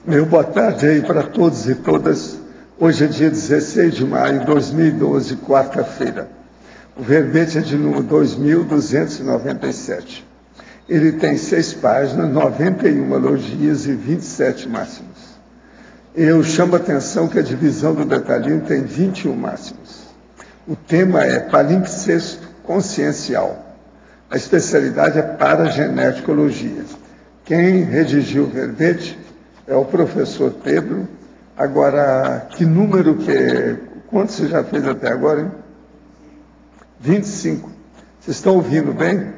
Meu boa tarde aí para todos e todas. Hoje é dia 16 de maio de 2012, quarta-feira. O verbete é de número 2297. Ele tem 6 páginas, 91 elogios e 27 máximos. Eu chamo a atenção que a divisão do detalhinho tem 21 máximos. O tema é palimpsesto consciencial. A especialidade é parageneticologia. Quem redigiu o verbete é o professor Pedro. Agora, que número que é? Quanto você já fez até agora, hein? 25. Vocês estão ouvindo bem?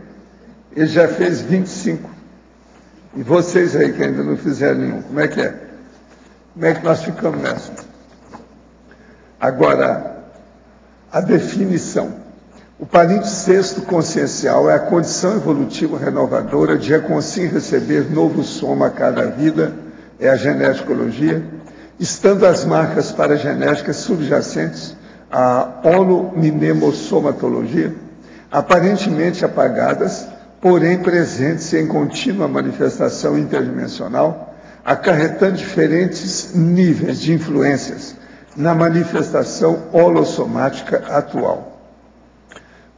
Ele já fez 25. E vocês aí que ainda não fizeram nenhum, como é que é? Como é que nós ficamos nessa? Agora, a definição. O palimpsesto consciencial é a condição evolutiva renovadora de a consciência receber novo soma a cada vida, é a geneticologia, estando as marcas paragenéticas subjacentes à holominemossomatologia, aparentemente apagadas, porém presentes em contínua manifestação interdimensional, acarretando diferentes níveis de influências na manifestação holossomática atual.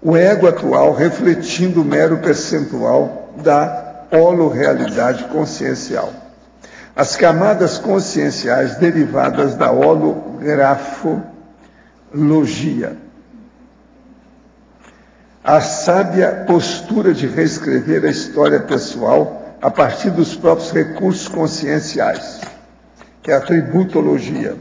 O ego atual refletindo o mero percentual da holorealidade consciencial. As camadas conscienciais derivadas da holografologia. A sábia postura de reescrever a história pessoal a partir dos próprios recursos conscienciais, que é a tributologia.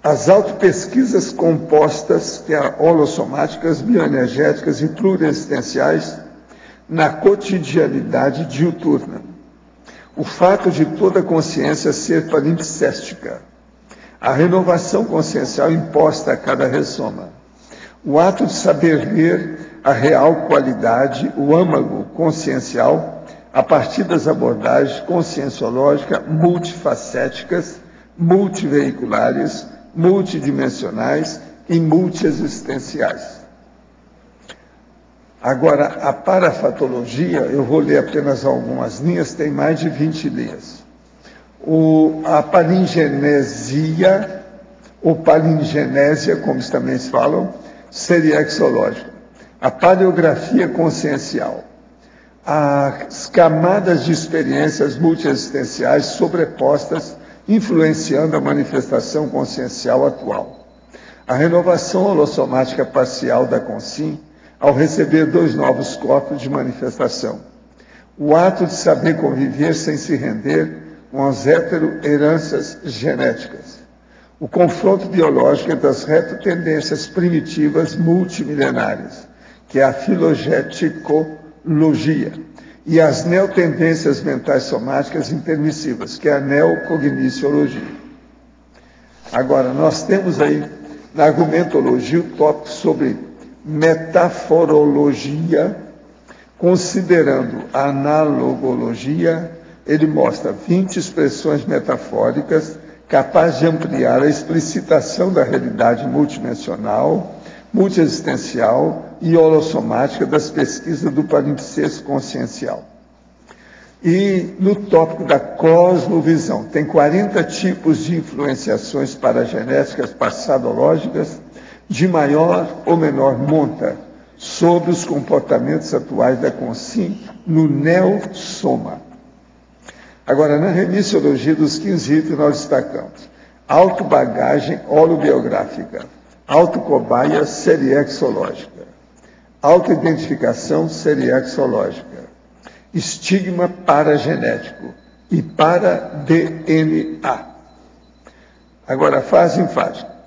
As autopesquisas compostas, que é holossomáticas, bioenergéticas e pluriexistenciais, na cotidianidade diuturna. O fato de toda consciência ser palimpséstica. A renovação consciencial imposta a cada ressoma. O ato de saber ler a real qualidade, o âmago consciencial, a partir das abordagens conscienciológicas multifacéticas, multiveiculares, multidimensionais e multiexistenciais. Agora, a parafatologia, eu vou ler apenas algumas linhas, tem mais de 20 linhas. A palingenesia, ou palingenésia, como também se falam, seria exológica. A paleografia consciencial. As camadas de experiências multiexistenciais sobrepostas influenciando a manifestação consciencial atual. A renovação holossomática parcial da consciência ao receber 2 novos corpos de manifestação. O ato de saber conviver sem se render com as heteroheranças genéticas. O confronto biológico entre as retrotendências primitivas multimilenárias, que é a filogeticologia, e as neotendências mentais somáticas intermissivas, que é a neocogniciologia. Agora, nós temos aí, na argumentologia, o tópico sobre metaforologia, considerando a analogologia, ele mostra 20 expressões metafóricas capazes de ampliar a explicitação da realidade multidimensional, multiexistencial e holossomática das pesquisas do palimpsesto consciencial. E no tópico da cosmovisão, tem 40 tipos de influenciações paragenéticas passadológicas de maior ou menor monta sobre os comportamentos atuais da consciência no neossoma. Agora, na remissiologia dos 15 itens, nós destacamos autobagagem holobiográfica, autocobaia seriexológica, autoidentificação seriexológica, estigma paragenético e para-DNA. Agora, fase enfática.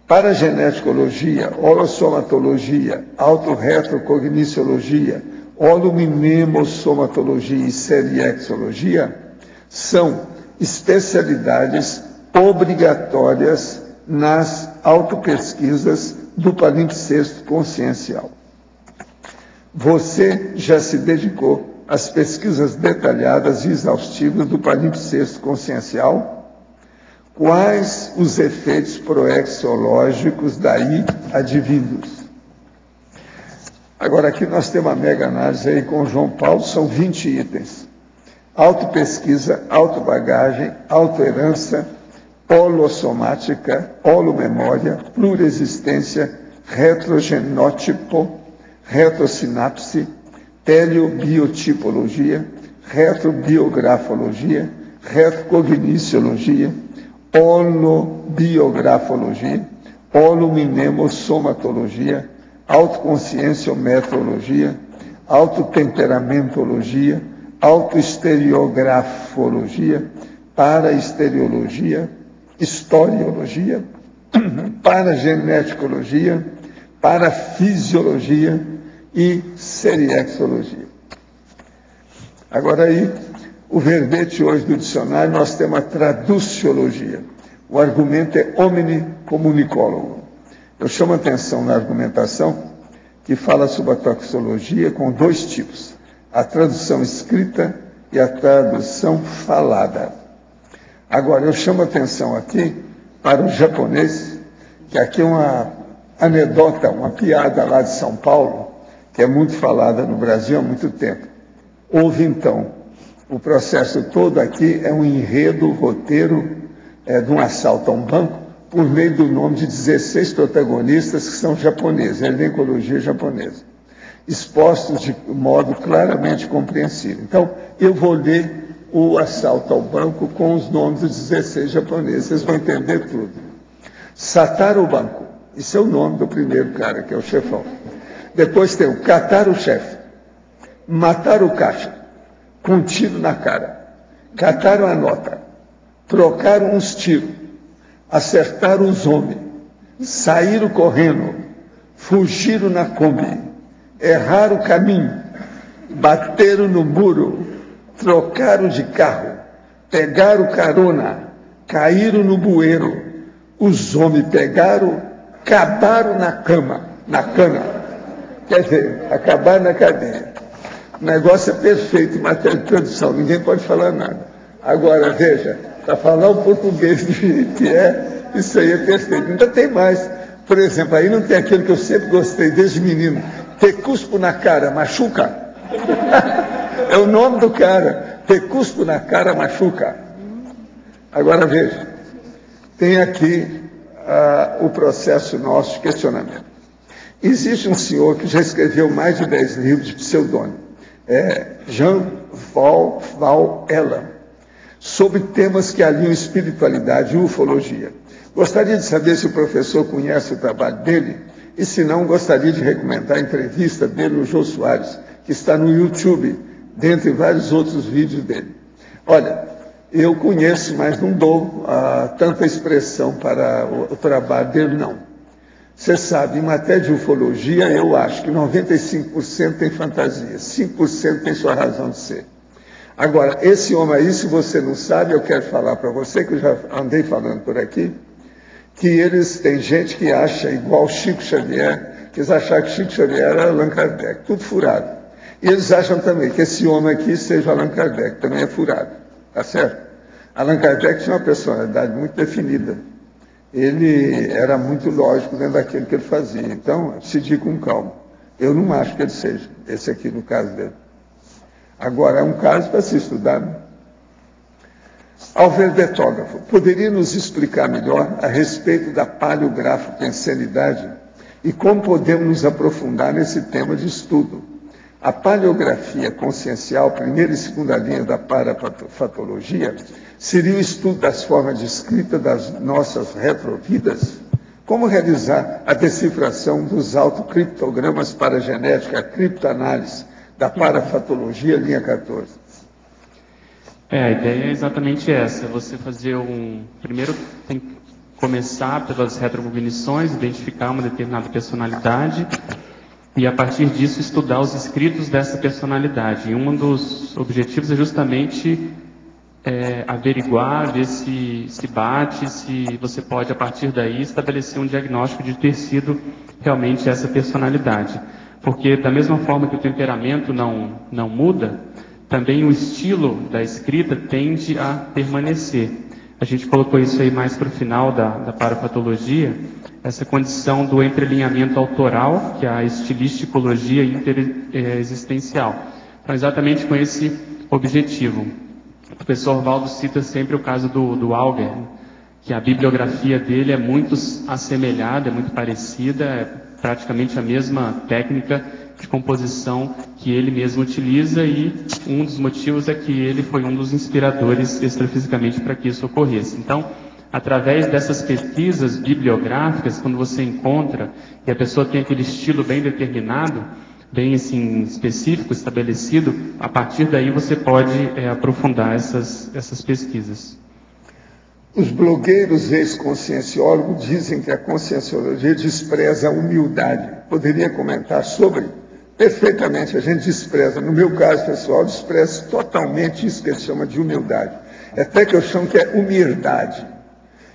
Parageneticologia, holossomatologia, autorretrocogniciologia, holominemossomatologia e seriexologia são especialidades obrigatórias nas autopesquisas do palimpsesto consciencial. Você já se dedicou às pesquisas detalhadas e exaustivas do palimpsesto consciencial? Quais os efeitos proexológicos daí advindos? Agora aqui nós temos uma mega análise aí com o João Paulo, são 20 itens. Autopesquisa, autobagagem, autoherança, holossomática, holomemória, pluriexistência, retrogenótipo, retrosinapse, teleobiotipologia, retrobiografologia, retrocogniciologia, holobiografologia, holominemosomatologia, autoconscienciometrologia, autotemperamentologia, autoestereografologia, paraestereologia, historiologia, parageneticologia, parafisiologia e seriexologia. Agora aí, o verbete hoje do dicionário, nós temos a traduciologia. O argumento é homine comunicólogo. Eu chamo a atenção na argumentação que fala sobre a toxicologia com dois tipos: a tradução escrita e a tradução falada. Agora, eu chamo a atenção aqui para o japonês, que aqui é uma anedota, uma piada lá de São Paulo, que é muito falada no Brasil há muito tempo. Houve, então, o processo todo aqui é um enredo, roteiro de um assalto a um banco, por meio do nome de 16 protagonistas que são japoneses, elencologia japonesa, expostos de modo claramente compreensível. Então, eu vou ler o assalto ao banco com os nomes dos 16 japoneses, vocês vão entender tudo. Sataru Banco, esse é o nome do primeiro cara, que é o chefão. Depois tem o catar o chefe, matar o caixa, com um tiro na cara, cataram a nota, trocaram uns tiros, acertaram os homens, saíram correndo, fugiram na Kombi, erraram o caminho, bateram no muro, trocaram de carro, pegaram carona, caíram no bueiro, os homens pegaram, acabaram na cama, na cana, quer dizer, acabaram na cadeia. O negócio é perfeito em matéria de tradução, ninguém pode falar nada. Agora, veja, para falar o português do jeito que é, isso aí é perfeito. Ainda tem mais. Por exemplo, aí não tem aquilo que eu sempre gostei desde menino, ter cuspo na cara, machuca. É o nome do cara, ter cuspo na cara, machuca. Agora, veja, tem aqui o processo nosso de questionamento. Existe um senhor que já escreveu mais de 10 livros de pseudônimo, Jean Val Elam, sobre temas que aliam espiritualidade e ufologia. Gostaria de saber se o professor conhece o trabalho dele, e se não, gostaria de recomendar a entrevista dele no Jô Soares, que está no YouTube, dentre vários outros vídeos dele. Olha, eu conheço, mas não dou tanta expressão para o trabalho dele, não. Você sabe, em matéria de ufologia, eu acho que 95% tem fantasia, 5% tem sua razão de ser. Agora, esse homem aí, se você não sabe, eu quero falar para você, que eu já andei falando por aqui, que eles, tem gente que acha igual Chico Xavier, que eles acharam que Chico Xavier era Allan Kardec, tudo furado. E eles acham também que esse homem aqui seja Allan Kardec, também é furado, tá certo? Allan Kardec tinha uma personalidade muito definida. Ele era muito lógico dentro daquilo que ele fazia. Então, decidi com calma. Eu não acho que ele seja, esse aqui no caso dele. Agora, é um caso para se estudar, né? Alverbetógrafo, poderia nos explicar melhor a respeito da paleografopensenidade e como podemos nos aprofundar nesse tema de estudo? A paleografia consciencial, primeira e segunda linha da parafatologia, seria o estudo das formas de escrita das nossas retrovidas? Como realizar a decifração dos autocriptogramas para a genética, a criptoanálise da parafatologia, linha 14? A ideia é exatamente essa, você fazer primeiro tem que começar pelas retrocognições, identificar uma determinada personalidade e a partir disso estudar os escritos dessa personalidade. E um dos objetivos é justamente averiguar, ver se bate, se você pode, a partir daí, estabelecer um diagnóstico de ter sido realmente essa personalidade. Porque, da mesma forma que o temperamento não muda, também o estilo da escrita tende a permanecer. A gente colocou isso aí mais para o final da parapatologia, essa condição do entrelinhamento autoral, que é a estilisticologia interexistencial. Então, exatamente com esse objetivo. O professor Valdo cita sempre o caso do Auger, que a bibliografia dele é muito assemelhada, é muito parecida, é praticamente a mesma técnica de composição que ele mesmo utiliza, e um dos motivos é que ele foi um dos inspiradores extrafisicamente para que isso ocorresse. Então, através dessas pesquisas bibliográficas, quando você encontra e a pessoa tem aquele estilo bem determinado, bem assim, específico, estabelecido, a partir daí você pode aprofundar essas pesquisas. Os blogueiros ex-conscienciólogos dizem que a conscienciologia despreza a humildade. Poderia comentar sobre? Perfeitamente, a gente despreza. No meu caso pessoal, desprezo totalmente isso que eles chamam de humildade. Até que eu chamo que é humildade.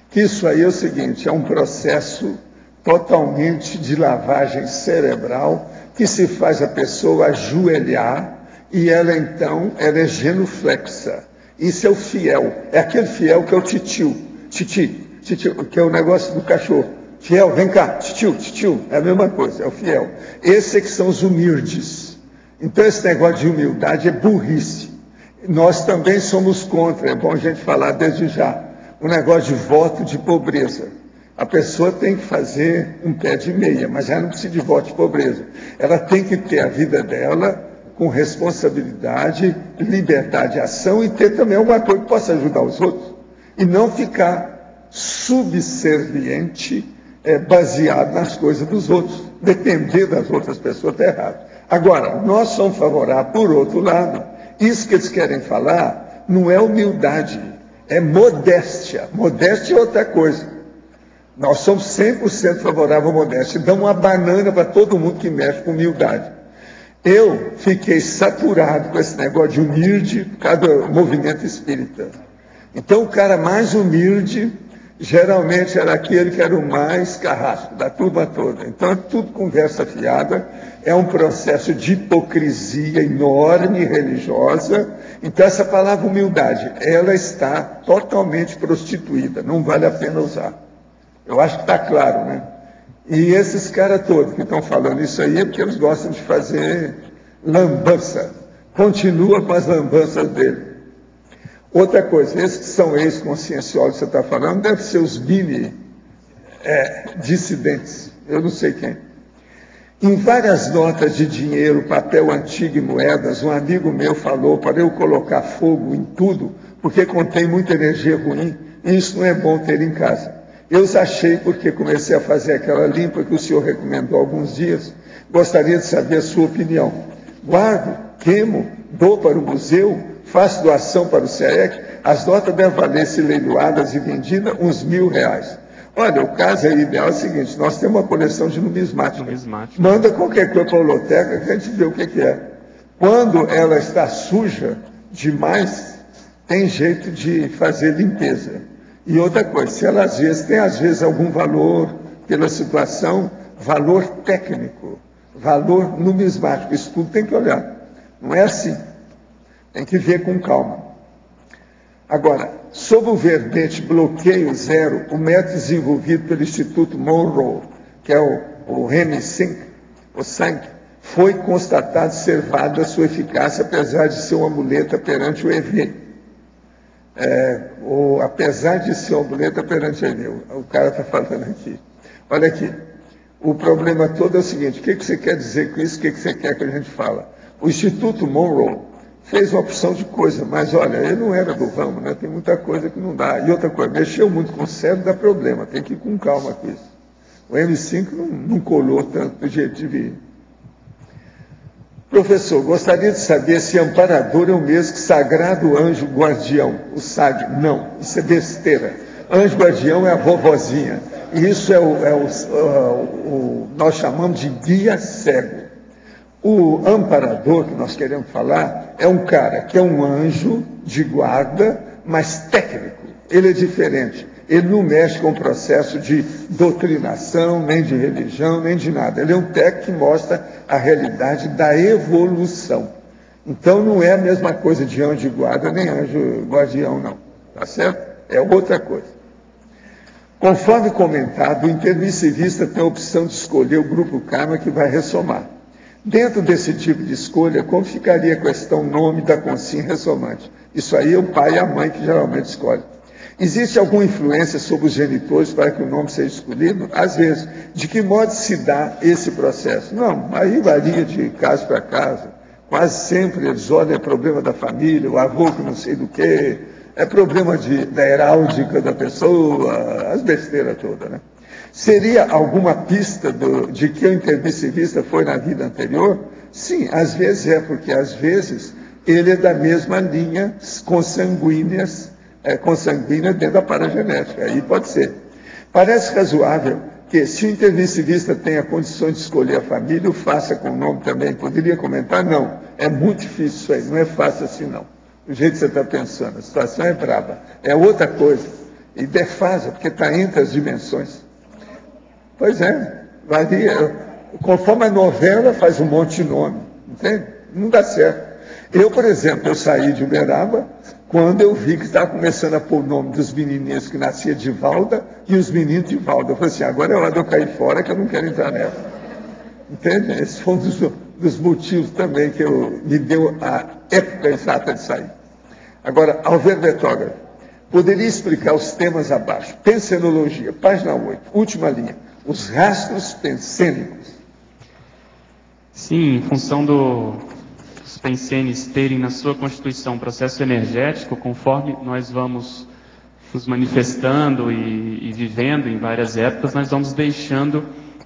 Que isso aí é o seguinte, é um processo totalmente de lavagem cerebral, que se faz a pessoa ajoelhar e ela então é genuflexa. Isso é o fiel, é aquele fiel que é o titio, que é o negócio do cachorro. Fiel, vem cá, titio, é a mesma coisa, é o fiel. Esses é que são os humildes. Então esse negócio de humildade é burrice. Nós também somos contra, é bom a gente falar desde já, o negócio de voto de pobreza. A pessoa tem que fazer um pé de meia, mas ela não precisa de voto de pobreza. Ela tem que ter a vida dela com responsabilidade, liberdade de ação e ter também alguma coisa que possa ajudar os outros. E não ficar subserviente, baseado nas coisas dos outros. Depender das outras pessoas está errado. Agora, nós somos favoráveis, por outro lado, isso que eles querem falar não é humildade, é modéstia. Modéstia é outra coisa. Nós somos 100% favoráveis à modéstia. Damos uma banana para todo mundo que mexe com humildade. Eu fiquei saturado com esse negócio de humilde por causa do movimento espírita. Então, o cara mais humilde, geralmente era aquele que era o mais carrasco da turma toda. Então, é tudo conversa fiada. É um processo de hipocrisia enorme, religiosa. Então, essa palavra humildade, ela está totalmente prostituída. Não vale a pena usar. Eu acho que está claro, né? E esses caras todos que estão falando isso aí é porque eles gostam de fazer lambança. Continua com as lambanças dele. Outra coisa, esses que são ex-conscienciólogos que você está falando, devem ser os mini dissidentes. Eu não sei quem. Em várias notas de dinheiro, papel antigo e moedas, um amigo meu falou para eu colocar fogo em tudo, porque contém muita energia ruim, e isso não é bom ter em casa. Eu achei, porque comecei a fazer aquela limpa que o senhor recomendou há alguns dias, gostaria de saber a sua opinião. Guardo, queimo, dou para o museu, faço doação para o SEEC, as notas devem valer, se leiloadas e vendidas, uns R$1.000. Olha, o caso ideal é o seguinte, nós temos uma coleção de numismática. Manda qualquer coisa para a biblioteca que a gente vê o que é. Quando ela está suja demais, tem jeito de fazer limpeza. E outra coisa, se ela às vezes algum valor pela situação, valor técnico, valor numismático, isso tudo tem que olhar. Não é assim. Tem que ver com calma. Agora, sob o verbete bloqueio zero, o método desenvolvido pelo Instituto Monroe, que é o REM5, o sangue, foi constatado ser válida sua eficácia, apesar de ser uma muleta perante o EV. Apesar de ser uma muleta perante o EV, o cara está falando aqui. Olha aqui, o problema todo é o seguinte, o que você quer dizer com isso, o que você quer que a gente fala? O Instituto Monroe fez uma opção de coisa, mas olha, ele não era do ramo, né? Tem muita coisa que não dá. E outra coisa, mexeu muito com o cérebro, dá problema, tem que ir com calma com isso. O M5 não colou tanto do jeito de vir. Professor, gostaria de saber se amparador é o mesmo que sagrado anjo guardião, o SAG. Não, isso é besteira. Anjo guardião é a vovozinha. E isso nós chamamos de guia cego. O amparador que nós queremos falar é um cara que é um anjo de guarda, mais técnico, ele é diferente. Ele não mexe com o processo de doutrinação, nem de religião, nem de nada. Ele é um técnico que mostra a realidade da evolução. Então não é a mesma coisa de anjo de guarda, nem anjo guardião, não. Tá certo? É outra coisa. Conforme comentado, o intermissivista tem a opção de escolher o grupo karma que vai ressomar. Dentro desse tipo de escolha, como ficaria a questão nome da consciência ressomante? Isso aí é o pai e a mãe que geralmente escolhem. Existe alguma influência sobre os genitores para que o nome seja escolhido? Às vezes. De que modo se dá esse processo? Não, aí varia de caso para caso. Quase sempre eles olham, é problema da família, o avô que não sei do que, é problema da heráldica da pessoa, as besteiras todas, né? Seria alguma pista de que o intermissivista foi na vida anterior? Sim, às vezes é, porque às vezes ele é da mesma linha consanguínea dentro da paragenética, aí pode ser. Parece razoável que, se o intermissivista tenha condições de escolher a família, o faça com o nome também. Poderia comentar? Não, é muito difícil isso aí, não é fácil assim não. Do jeito que você está pensando, a situação é braba. É outra coisa, e defasa, porque está entre as dimensões. Pois é, varia. Conforme a novela, faz um monte de nome, entende? Não dá certo. Eu, por exemplo, eu saí de Uberaba quando eu vi que estava começando a pôr o nome dos menininhos que nascia de Valda e os meninos de Valda. Eu falei assim, agora é hora de eu cair fora que eu não quero entrar nessa. Entende? Esse foi um dos motivos também que me deu a época exata de sair. Agora, Alver Betógrafo, poderia explicar os temas abaixo. Pensenologia, página 8, última linha. Os rastros pensênicos. Sim, em função dos pensênios terem na sua constituição um processo energético, conforme nós vamos nos manifestando e vivendo em várias épocas, nós vamos deixando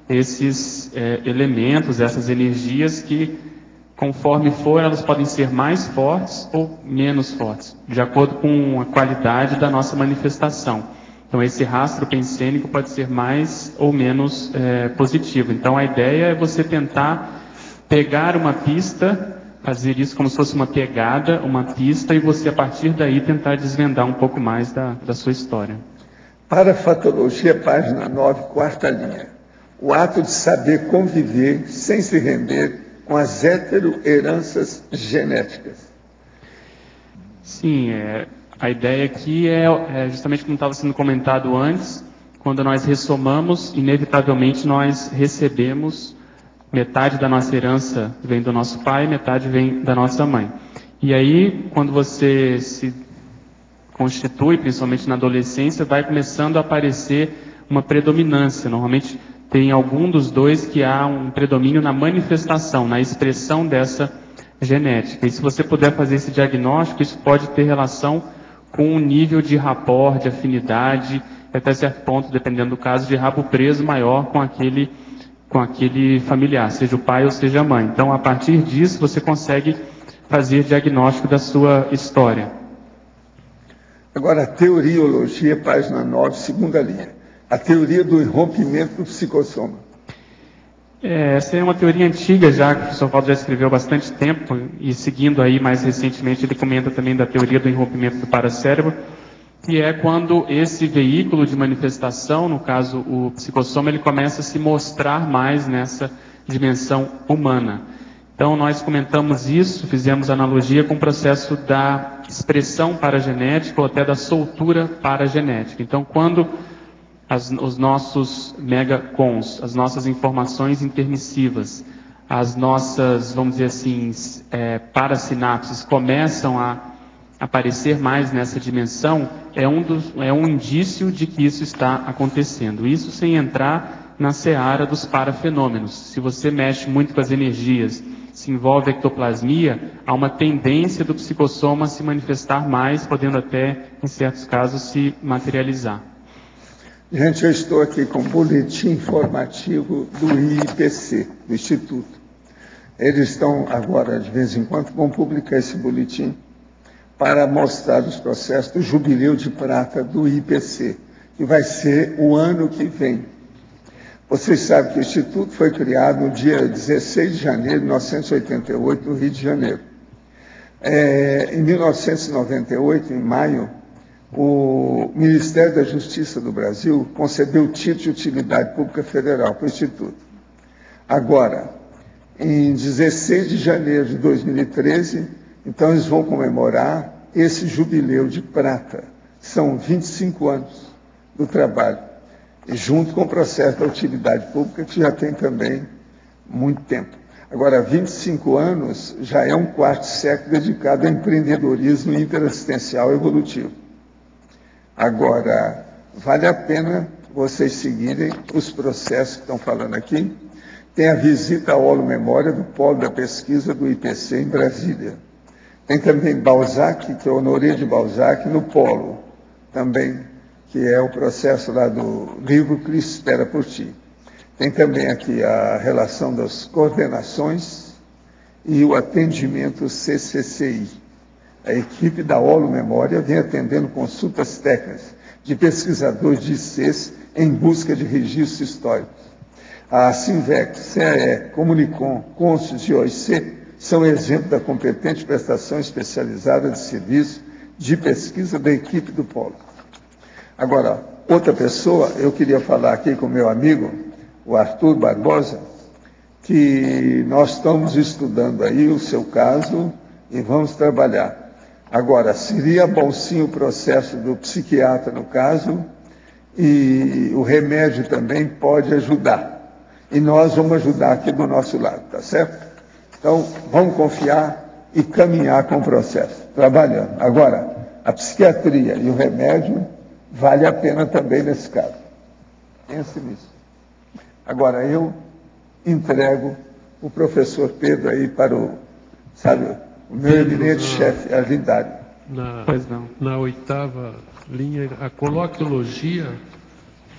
esses elementos, essas energias que, conforme for, elas podem ser mais fortes ou menos fortes, de acordo com a qualidade da nossa manifestação. Então, esse rastro pensênico pode ser mais ou menos positivo. Então, a ideia é você tentar pegar uma pista, fazer isso como se fosse uma pegada, uma pista, e você, a partir daí, tentar desvendar um pouco mais da sua história. Parafatologia, página 9, quarta linha. O ato de saber conviver sem se render com as heteroheranças genéticas. Sim, a ideia aqui é justamente como estava sendo comentado antes, quando nós ressomamos, inevitavelmente nós recebemos metade da nossa herança vem do nosso pai, metade vem da nossa mãe. E aí, quando você se constitui, principalmente na adolescência, vai começando a aparecer uma predominância. Normalmente tem algum dos dois que há um predomínio na manifestação, na expressão dessa genética. E se você puder fazer esse diagnóstico, isso pode ter relação com um nível de rapport, de afinidade, até certo ponto, dependendo do caso, de rabo preso maior com aquele familiar, seja o pai ou seja a mãe. Então, a partir disso, você consegue fazer diagnóstico da sua história. Agora, a teoriologia, página 9, segunda linha. A teoria do irrompimento do psicossoma. Essa é uma teoria antiga já, que o professor Valdo já escreveu há bastante tempo, e seguindo aí mais recentemente, ele comenta também da teoria do irrompimento do paracérebro, que é quando esse veículo de manifestação, no caso o psicossoma, ele começa a se mostrar mais nessa dimensão humana. Então nós comentamos isso, fizemos analogia com o processo da expressão paragenética ou até da soltura paragenética. Então quando os nossos megacons, as nossas informações intermissivas, as nossas, vamos dizer assim, parasinapses começam a aparecer mais nessa dimensão, é um indício de que isso está acontecendo. Isso sem entrar na seara dos parafenômenos. Se você mexe muito com as energias, se envolve a ectoplasmia, há uma tendência do psicossoma a se manifestar mais, podendo até, em certos casos, se materializar. Gente, eu estou aqui com o boletim informativo do IPC, do Instituto. Eles estão agora, de vez em quando, vão publicar esse boletim para mostrar os processos do Jubileu de Prata do IPC, que vai ser o ano que vem. Vocês sabem que o Instituto foi criado no dia 16 de janeiro de 1988, no Rio de Janeiro. Em 1998, em maio, O Ministério da Justiça do Brasil concedeu o título de utilidade pública federal para o Instituto. Agora, em 16 de janeiro de 2013, então eles vão comemorar esse jubileu de prata. São 25 anos do trabalho, e junto com o processo da utilidade pública, que já tem também muito tempo. Agora, 25 anos já é um quarto século dedicado ao empreendedorismo interassistencial evolutivo. Agora, vale a pena vocês seguirem os processos que estão falando aqui. Tem a visita ao Holo Memória do Polo da Pesquisa do IPC em Brasília. Tem também Balzac, que é Honoré de Balzac, no Polo, também, que é o processo lá do livro Cristo Espera por Ti. Tem também aqui a relação das coordenações e o atendimento CCCI. A equipe da Holo Memória vem atendendo consultas técnicas de pesquisadores de ICs em busca de registros históricos. A Sinvec, CAE, Comunicom, Conscius e OIC são exemplos da competente prestação especializada de serviço de pesquisa da equipe do Polo. Agora, outra pessoa, eu queria falar aqui com meu amigo, o Arthur Barbosa, que nós estamos estudando aí o seu caso e vamos trabalhar. Agora, seria bom sim o processo do psiquiatra no caso, e o remédio também pode ajudar. E nós vamos ajudar aqui do nosso lado, tá certo? Então, vamos confiar e caminhar com o processo, trabalhando. Agora, a psiquiatria e o remédio vale a pena também nesse caso. Pense nisso. Agora, eu entrego o professor Pedro aí para o, sabe, o meu eminente chefe, Arlindário. Na oitava linha, a coloquiologia,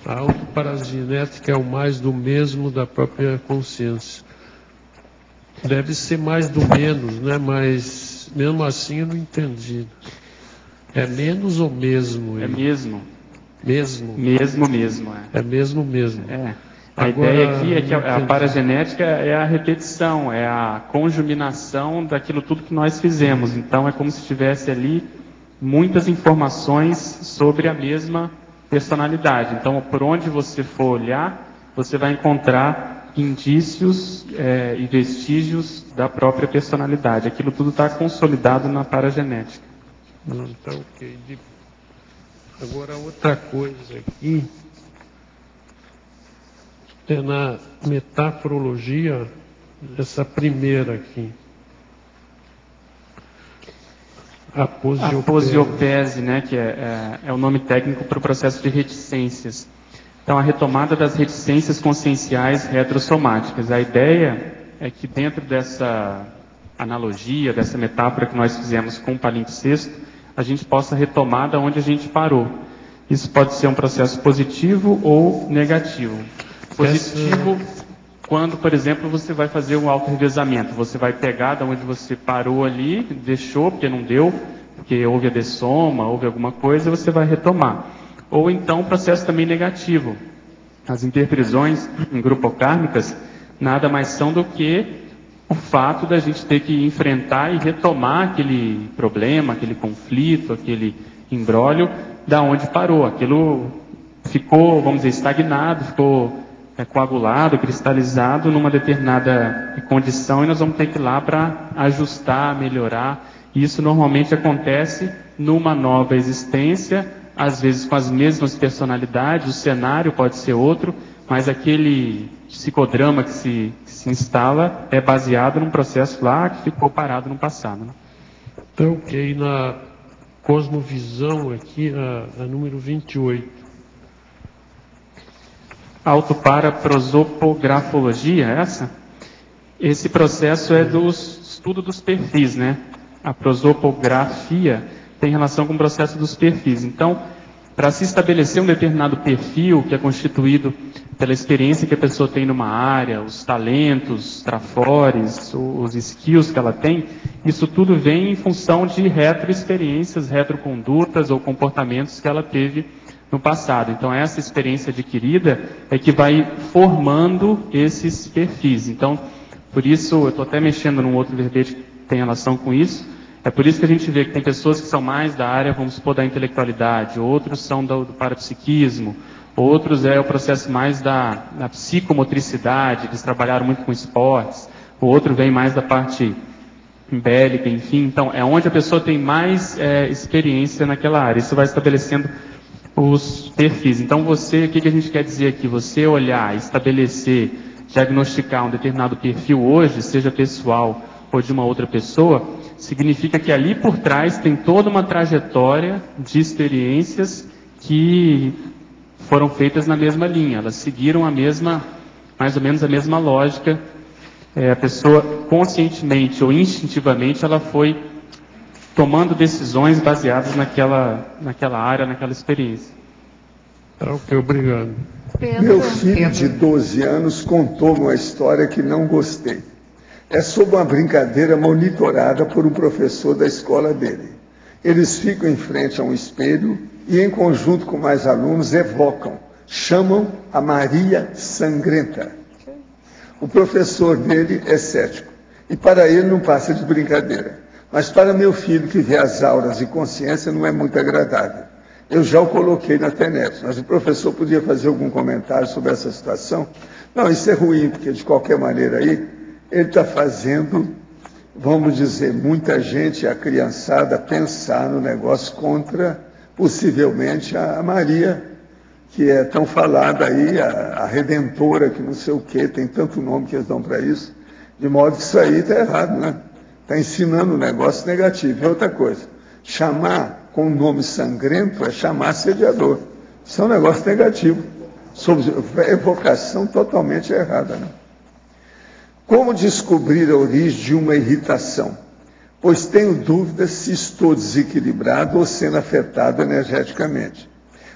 a autoparagenética é o mais do mesmo da própria consciência. Deve ser mais do menos, né? Mas mesmo assim eu não entendi. É menos ou mesmo? É mesmo. Mesmo? Mesmo. É mesmo. É. A ideia aqui é que a paragenética é a repetição, é a conjuminação daquilo tudo que nós fizemos. Então é como se tivesse ali muitas informações sobre a mesma personalidade. Então, por onde você for olhar, você vai encontrar indícios e vestígios da própria personalidade. Aquilo tudo está consolidado na paragenética. Tá ok. Agora, outra coisa aqui, é na metaforologia, essa primeira aqui. A posiopese, né, que é o nome técnico para o processo de reticências. Então, a retomada das reticências conscienciais retrossomáticas. A ideia é que dentro dessa analogia, dessa metáfora que nós fizemos com o palimpsesto, a gente possa retomar da onde a gente parou. Isso pode ser um processo positivo ou negativo. Positivo, quando, por exemplo, você vai fazer um auto-revezamento. Você vai pegar da onde você parou ali, deixou, porque não deu, porque houve a dessoma, houve alguma coisa, você vai retomar. Ou então, um processo também negativo. As interprisões grupocármicas nada mais são do que o fato da gente ter que enfrentar e retomar aquele problema, aquele conflito, aquele imbróglio, da onde parou. Aquilo ficou, vamos dizer, estagnado, ficou coagulado, cristalizado numa determinada condição, e nós vamos ter que ir lá para ajustar, melhorar. Isso normalmente acontece numa nova existência, às vezes com as mesmas personalidades, o cenário pode ser outro, mas aquele psicodrama que se instala é baseado num processo lá que ficou parado no passado. Né? Então, ok, na cosmovisão aqui, a número 28. Autoparaprosopografologia, essa? Esse processo é do estudo dos perfis, né? A prosopografia tem relação com o processo dos perfis. Então, para se estabelecer um determinado perfil, que é constituído pela experiência que a pessoa tem numa área, os talentos, os trafores, os skills que ela tem, isso tudo vem em função de retroexperiências, retrocondutas ou comportamentos que ela teve no passado. Então, essa experiência adquirida é que vai formando esses perfis. Então, por isso, eu estou até mexendo num outro verbete que tem relação com isso, É por isso que a gente vê que tem pessoas que são mais da área, vamos supor, da intelectualidade, outros são do parapsiquismo, outros é o processo mais da psicomotricidade, eles trabalharam muito com esportes, o outro vem mais da parte bélica, enfim. Então, é onde a pessoa tem mais experiência naquela área. Isso vai estabelecendo os perfis. Então, você, o que a gente quer dizer aqui? Você olhar, estabelecer, diagnosticar um determinado perfil hoje, seja pessoal ou de uma outra pessoa, significa que ali por trás tem toda uma trajetória de experiências que foram feitas na mesma linha. Elas seguiram a mesma, mais ou menos a mesma lógica. A pessoa, conscientemente ou instintivamente, ela foi tomando decisões baseadas naquela área, naquela experiência. Ok, obrigado. Meu filho de 12 anos contou uma história que não gostei. É sobre uma brincadeira monitorada por um professor da escola dele. Eles ficam em frente a um espelho e, em conjunto com mais alunos, evocam, chamam a Maria Sangrenta. O professor dele é cético e para ele não passa de brincadeira. Mas para meu filho, que vê as auras e consciência, não é muito agradável. Eu já o coloquei na internet, mas o professor podia fazer algum comentário sobre essa situação? Não, isso é ruim, porque de qualquer maneira aí, ele está fazendo, vamos dizer, muita gente, a criançada, pensar no negócio contra, possivelmente, a Maria, que é tão falada aí, a Redentora, que não sei o quê, tem tanto nome que eles dão para isso, de modo que isso aí está errado, né? Está ensinando um negócio negativo. É outra coisa, chamar com o nome sangrento é chamar assediador. Isso é um negócio negativo, sobre evocação totalmente errada, né? Como descobrir a origem de uma irritação? Pois tenho dúvidas se estou desequilibrado ou sendo afetado energeticamente.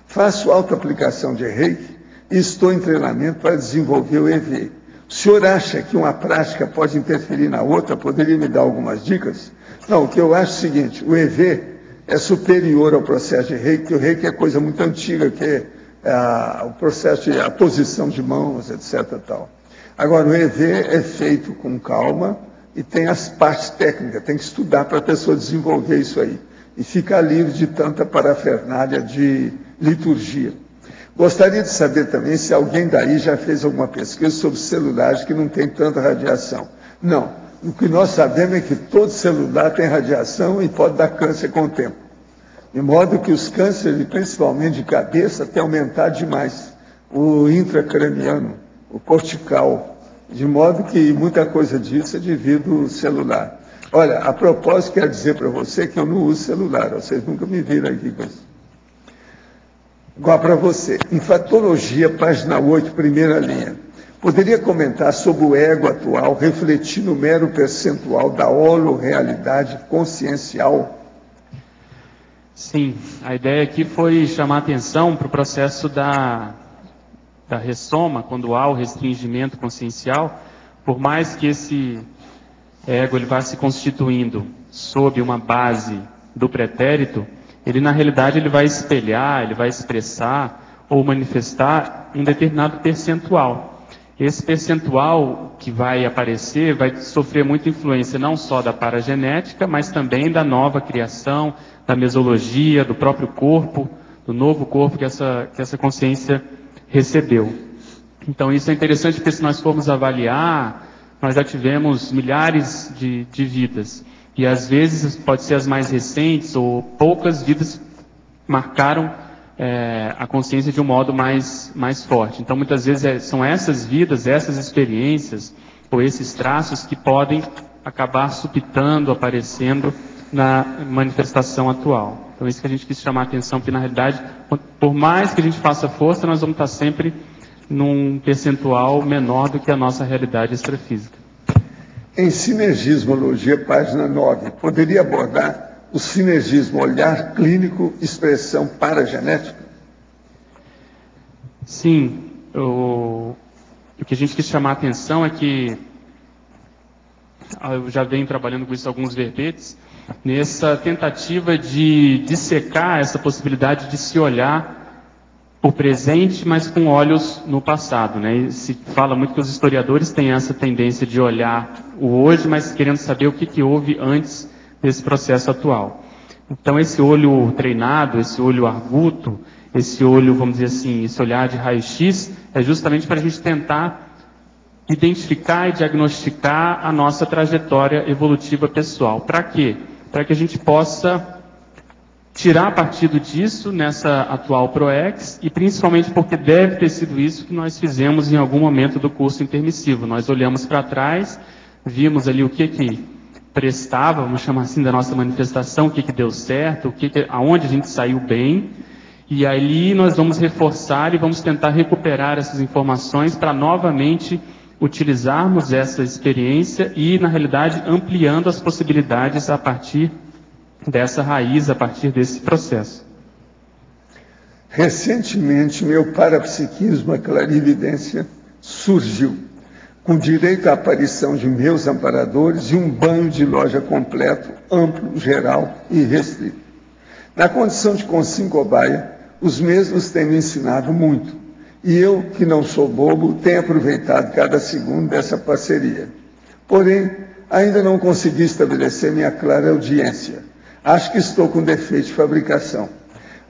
Faço autoaplicação de Reiki e estou em treinamento para desenvolver o EV. O senhor acha que uma prática pode interferir na outra? Poderia me dar algumas dicas? Não, o que eu acho é o seguinte, o EV é superior ao processo de Reiki, porque o Reiki é coisa muito antiga, que é o processo de a posição de mãos, etc. Tal. Agora, o EV é feito com calma e tem as partes técnicas, tem que estudar para a pessoa desenvolver isso aí. E ficar livre de tanta parafernália de liturgia. Gostaria de saber também se alguém daí já fez alguma pesquisa sobre celulares que não tem tanta radiação. Não. O que nós sabemos é que todo celular tem radiação e pode dar câncer com o tempo. De modo que os cânceres, principalmente de cabeça, têm aumentado demais. O intracraniano, o cortical, de modo que muita coisa disso é devido ao celular. Olha, a propósito, quero dizer para você que eu não uso celular, vocês nunca me viram aqui com isso. Igual para você, Enfatologia, página 8, primeira linha. Poderia comentar sobre o ego atual, refletir no mero percentual da holorealidade consciencial? Sim, a ideia aqui foi chamar a atenção para o processo da ressoma, quando há o restringimento consciencial, por mais que esse ego ele vá se constituindo sob uma base do pretérito, ele na realidade ele vai espelhar, ele vai expressar ou manifestar um determinado percentual. Esse percentual que vai aparecer vai sofrer muita influência não só da paragenética, mas também da nova criação, da mesologia, do próprio corpo, do novo corpo que essa consciência recebeu. Então isso é interessante porque se nós formos avaliar, nós já tivemos milhares de vidas. E às vezes pode ser as mais recentes ou poucas vidas marcaram a consciência de um modo mais forte. Então muitas vezes são essas vidas, essas experiências ou esses traços que podem acabar supitando, aparecendo na manifestação atual. Então isso que a gente quis chamar a atenção, porque na realidade, por mais que a gente faça força, nós vamos estar sempre num percentual menor do que a nossa realidade extrafísica. Em Sinergismologia, página 9, poderia abordar o sinergismo olhar clínico, expressão paragenética? Sim, o que a gente quis chamar a atenção é que eu já venho trabalhando com isso alguns verbetes, nessa tentativa de dissecar essa possibilidade de se olhar o presente, mas com olhos no passado, né? E se fala muito que os historiadores têm essa tendência de olhar o hoje, mas querendo saber o que houve antes desse processo atual. Então, esse olho treinado, esse olho arguto, esse olho, vamos dizer assim, esse olhar de raio-x, é justamente para a gente tentar identificar e diagnosticar a nossa trajetória evolutiva pessoal. Para quê? Para que a gente possa tirar partido disso nessa atual PROEX, e principalmente porque deve ter sido isso que nós fizemos em algum momento do curso intermissivo. Nós olhamos para trás, vimos ali o que prestava, vamos chamar assim, da nossa manifestação, o que deu certo, aonde a gente saiu bem, e ali nós vamos reforçar e vamos tentar recuperar essas informações para novamente utilizarmos essa experiência e, na realidade, ampliando as possibilidades a partir dessa raiz, a partir desse processo. Recentemente, meu parapsiquismo, a clarividência, surgiu, com direito à aparição de meus amparadores e um banho de loja completo, amplo, geral e restrito. Na condição de consim cobaia, os mesmos têm me ensinado muito, e eu, que não sou bobo, tenho aproveitado cada segundo dessa parceria. Porém, ainda não consegui estabelecer minha clara audiência. Acho que estou com defeito de fabricação.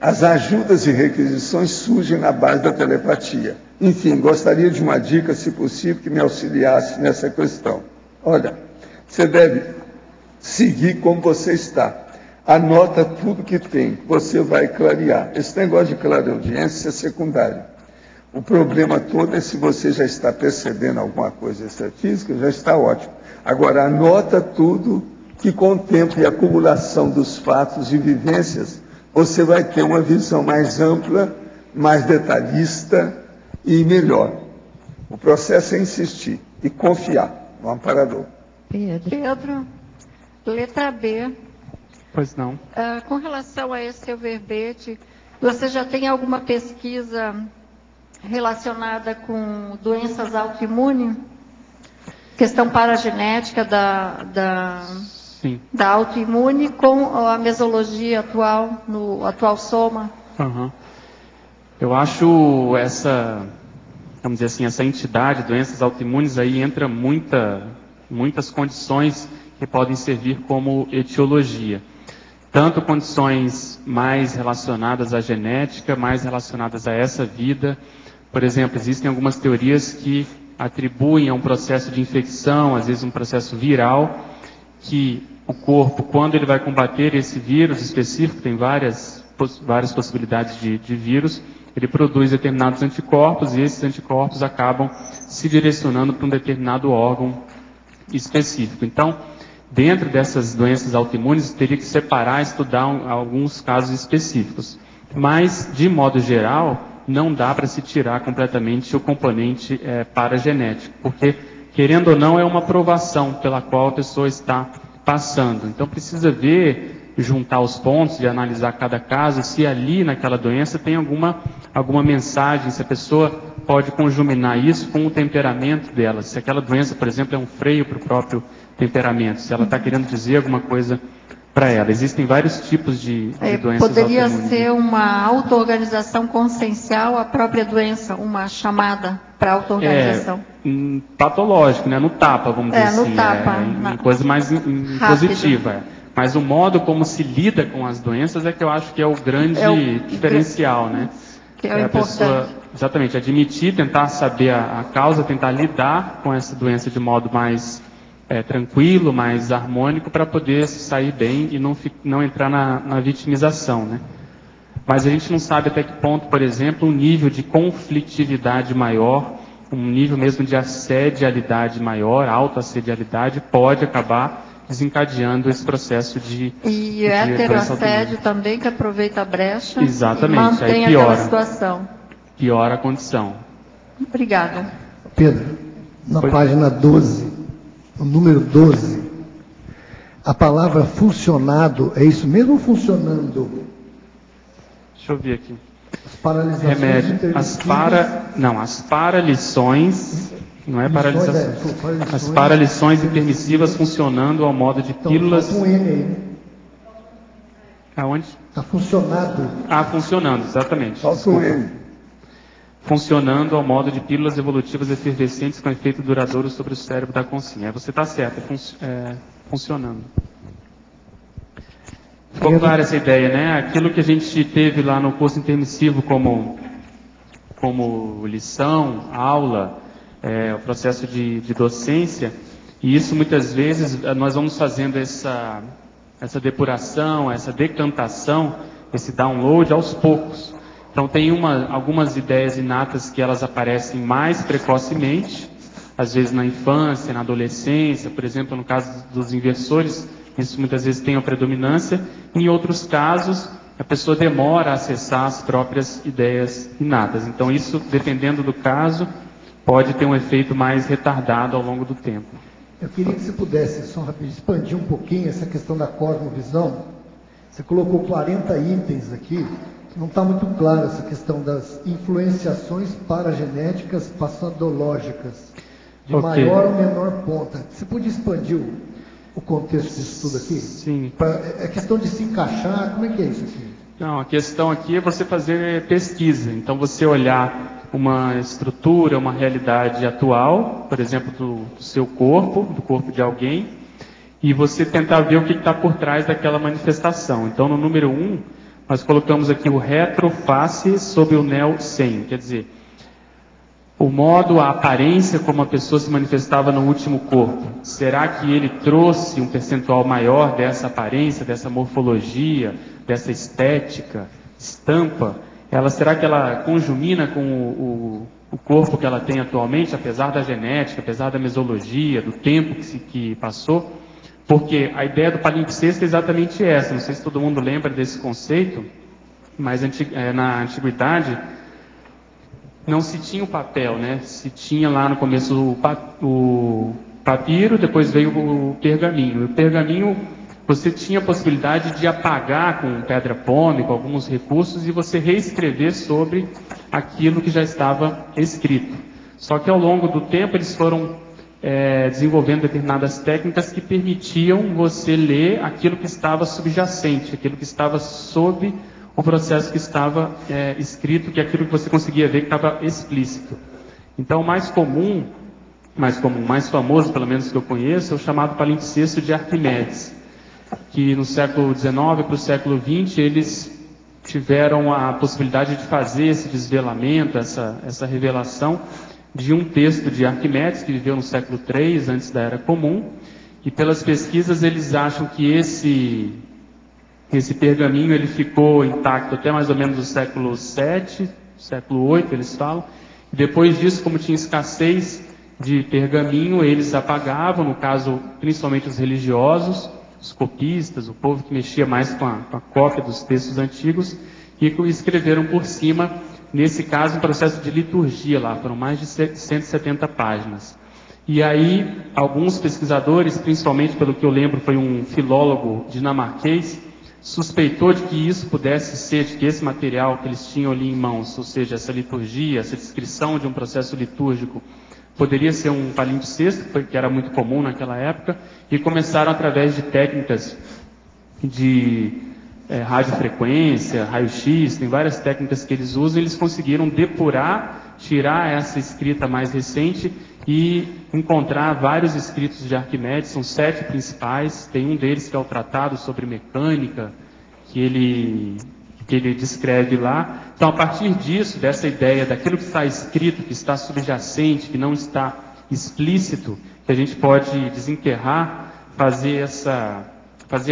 As ajudas e requisições surgem na base da telepatia. Enfim, gostaria de uma dica, se possível, que me auxiliasse nessa questão. Olha, você deve seguir como você está. Anota tudo que tem, você vai clarear. Esse negócio de clareaudiência é secundário. O problema todo é se você já está percebendo alguma coisa extrafísica, já está ótimo. Agora, anota tudo, que com o tempo e a acumulação dos fatos e vivências, você vai ter uma visão mais ampla, mais detalhista e melhor. O processo é insistir e confiar no amparador. Pedro, letra B. Pois não. Com relação a esse seu verbete, você já tem alguma pesquisa relacionada com doenças autoimunes? Questão paragenética Sim. Da autoimune com a mesologia atual, no atual soma? Uhum. Eu acho vamos dizer assim, essa entidade, doenças autoimunes, aí entra muitas condições que podem servir como etiologia. Tanto condições mais relacionadas à genética, mais relacionadas a essa vida. Por exemplo, existem algumas teorias que atribuem a um processo de infecção, às vezes um processo viral, que o corpo, quando ele vai combater esse vírus específico, tem várias possibilidades de vírus, ele produz determinados anticorpos e esses anticorpos acabam se direcionando para um determinado órgão específico. Então, dentro dessas doenças autoimunes, teria que separar, estudar alguns casos específicos. Mas, de modo geral, não dá para se tirar completamente o componente paragenético, porque, querendo ou não, é uma provação pela qual a pessoa está passando. Então, precisa juntar os pontos, de analisar cada caso, se ali naquela doença tem alguma mensagem, se a pessoa pode conjuminar isso com o temperamento dela, se aquela doença, por exemplo, é um freio para o próprio temperamento, se ela está querendo dizer alguma coisa para ela. Existem vários tipos de doenças poderia autoimunes. ser uma auto-organização consciencial, a própria doença, uma chamada para auto-organização? Patológico, né? No tapa, vamos dizer assim. No tapa. Em coisa mais positiva. Mas o modo como se lida com as doenças é que eu acho que é o grande diferencial, né? Que é o importante. A pessoa, exatamente, admitir, tentar saber a causa, tentar lidar com essa doença de modo mais tranquilo, mais harmônico, para poder sair bem e não entrar na vitimização, né? Mas a gente não sabe até que ponto, por exemplo, um nível de conflitividade maior, um nível mesmo de assedialidade maior, autoassedialidade, pode acabar desencadeando esse processo de... E heteroassédio também, que aproveita a brecha. Exatamente, e mantém aí piora, aquela situação. Piora a condição. Obrigada. Pedro, na página 12, o número 12, a palavra funcionado, é isso mesmo ou funcionando? Deixa eu ver aqui. As paralisações remédio. As paralições, não é paralisação. As paralições intermissivas funcionando ao modo de pílulas. Então, um N aí, né? Aonde? Está funcionado. Funcionando, exatamente. Falta um N. Funcionando ao modo de pílulas evolutivas efervescentes com efeito duradouro sobre o cérebro da consciência. Você está certo, funcionando. ficou clara essa ideia, né? Aquilo que a gente teve lá no curso intermissivo como lição, aula, o processo de docência, e isso muitas vezes nós vamos fazendo essa depuração, essa decantação, esse download aos poucos. Então tem algumas ideias inatas que elas aparecem mais precocemente, às vezes na infância, na adolescência, por exemplo, no caso dos inversores, isso muitas vezes tem a predominância. Em outros casos, a pessoa demora a acessar as próprias ideias inatas. Então isso, dependendo do caso, pode ter um efeito mais retardado ao longo do tempo. Eu queria que você pudesse, só rapidinho, expandir um pouquinho essa questão da cosmovisão. Você colocou 40 itens aqui, não está muito claro essa questão das influenciações paragenéticas passadológicas, de maior ou menor ponta. Você podia expandir o contexto disso tudo aqui? Sim. É questão de se encaixar, como é que é isso aqui? Não, a questão aqui é você fazer pesquisa. Então você olhar uma estrutura, uma realidade atual, por exemplo, do seu corpo, do corpo de alguém, e você tentar ver o que está por trás daquela manifestação. Então, no número 1, nós colocamos aqui o retroface sobre o neo-sem, quer dizer, o modo, a aparência como a pessoa se manifestava no último corpo. Será que ele trouxe um percentual maior dessa aparência, dessa morfologia, dessa estética, estampa? Será que ela conjumina com o corpo que ela tem atualmente, apesar da genética, apesar da mesologia, do tempo que passou? Porque a ideia do palimpsesto é exatamente essa. Não sei se todo mundo lembra desse conceito, mas na antiguidade não se tinha o papel, né? Se tinha lá no começo o papiro, depois veio o pergaminho. E o pergaminho você tinha a possibilidade de apagar com pedra pome, com alguns recursos, e você reescrever sobre aquilo que já estava escrito. Só que ao longo do tempo eles foram desenvolvendo determinadas técnicas que permitiam você ler aquilo que estava subjacente, aquilo que estava sob o processo que estava escrito, que é aquilo que você conseguia ver que estava explícito. Então, o mais famoso, pelo menos que eu conheço, é o chamado palimpsesto de Arquimedes, que no século XIX para o século XX eles tiveram a possibilidade de fazer esse desvelamento, essa revelação de um texto de Arquimedes, que viveu no século III, antes da Era Comum, e pelas pesquisas eles acham que esse pergaminho ele ficou intacto até mais ou menos o século VII, século VIII, eles falam. E depois disso, como tinha escassez de pergaminho, eles apagavam, no caso, principalmente os religiosos, os copistas, o povo que mexia mais com a cópia dos textos antigos, e escreveram por cima, nesse caso, um processo de liturgia lá, foram mais de 170 páginas. E aí, alguns pesquisadores, principalmente pelo que eu lembro, foi um filólogo dinamarquês, suspeitou de que isso pudesse ser, de que esse material que eles tinham ali em mãos, ou seja, essa liturgia, essa descrição de um processo litúrgico, poderia ser um palimpsesto, que era muito comum naquela época, e começaram através de técnicas de radiofrequência, raio-x, tem várias técnicas que eles usam, eles conseguiram depurar, tirar essa escrita mais recente e encontrar vários escritos de Arquimedes, são 7 principais, tem um deles que é o Tratado sobre Mecânica, que ele descreve lá. Então, a partir disso, dessa ideia daquilo que está escrito, que está subjacente, que não está explícito, que a gente pode desenterrar, fazer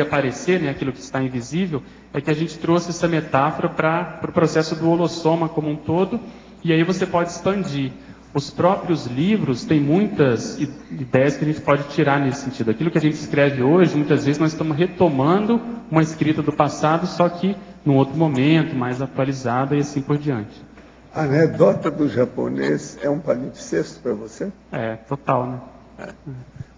aparecer, né, aquilo que está invisível, é que a gente trouxe essa metáfora para o processo do holossoma como um todo, e aí você pode expandir. Os próprios livros têm muitas ideias que a gente pode tirar nesse sentido. Aquilo que a gente escreve hoje, muitas vezes nós estamos retomando uma escrita do passado, só que num outro momento, mais atualizada e assim por diante. A anedota do japonês é um palimpsesto para você? Total, né?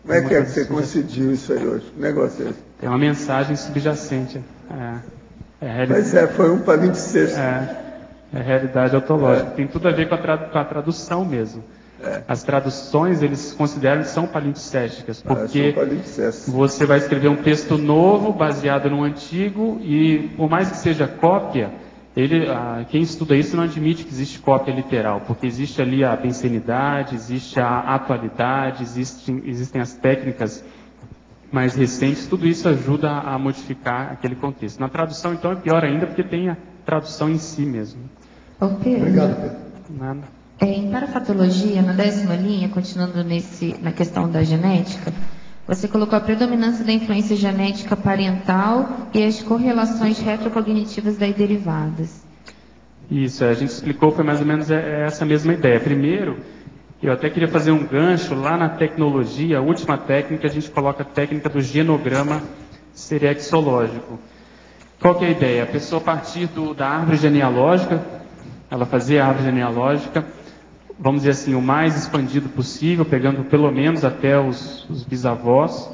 Como é que você conseguiu isso aí hoje? Que negócio é esse? Tem uma mensagem subjacente. Mas foi um palimpsesto. É realidade autológica. Tem tudo a ver com a tradução mesmo. As traduções, eles consideram que são palimpsésticas, porque você vai escrever um texto novo, baseado no antigo, e por mais que seja cópia, quem estuda isso não admite que existe cópia literal, porque existe ali a pensenidade, existe a atualidade, existem as técnicas mais recentes, tudo isso ajuda a modificar aquele contexto. Na tradução, então, é pior ainda, porque tem a tradução em si mesmo. Ô, Pedro. Obrigado, Pedro. Nada. Em parafatologia, na 10ª linha, continuando na questão da genética, você colocou a predominância da influência genética parental e as correlações retrocognitivas daí derivadas. Isso, a gente explicou, foi mais ou menos essa mesma ideia. Primeiro, eu até queria fazer um gancho lá na tecnologia, a última técnica, a gente coloca a técnica do genograma serexológico. Qual que é a ideia? A pessoa, a partir da árvore genealógica, ela fazia a árvore genealógica, vamos dizer assim, o mais expandido possível, pegando pelo menos até os bisavós,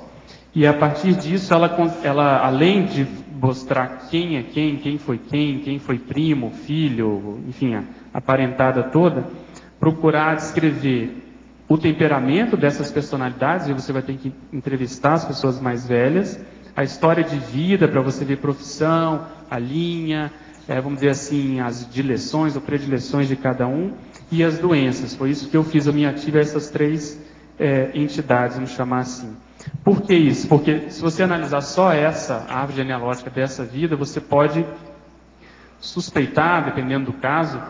e a partir disso, ela além de mostrar quem é quem foi quem foi primo, filho, enfim, a parentada toda, procurar descrever o temperamento dessas personalidades, e você vai ter que entrevistar as pessoas mais velhas, a história de vida, para você ver profissão, a linha, vamos dizer assim, as dileções ou predileções de cada um, e as doenças. Foi isso que eu fiz, eu me ative a essas 3 entidades, vamos chamar assim. Por que isso? Porque se você analisar só essa árvore genealógica dessa vida, você pode suspeitar, dependendo do caso,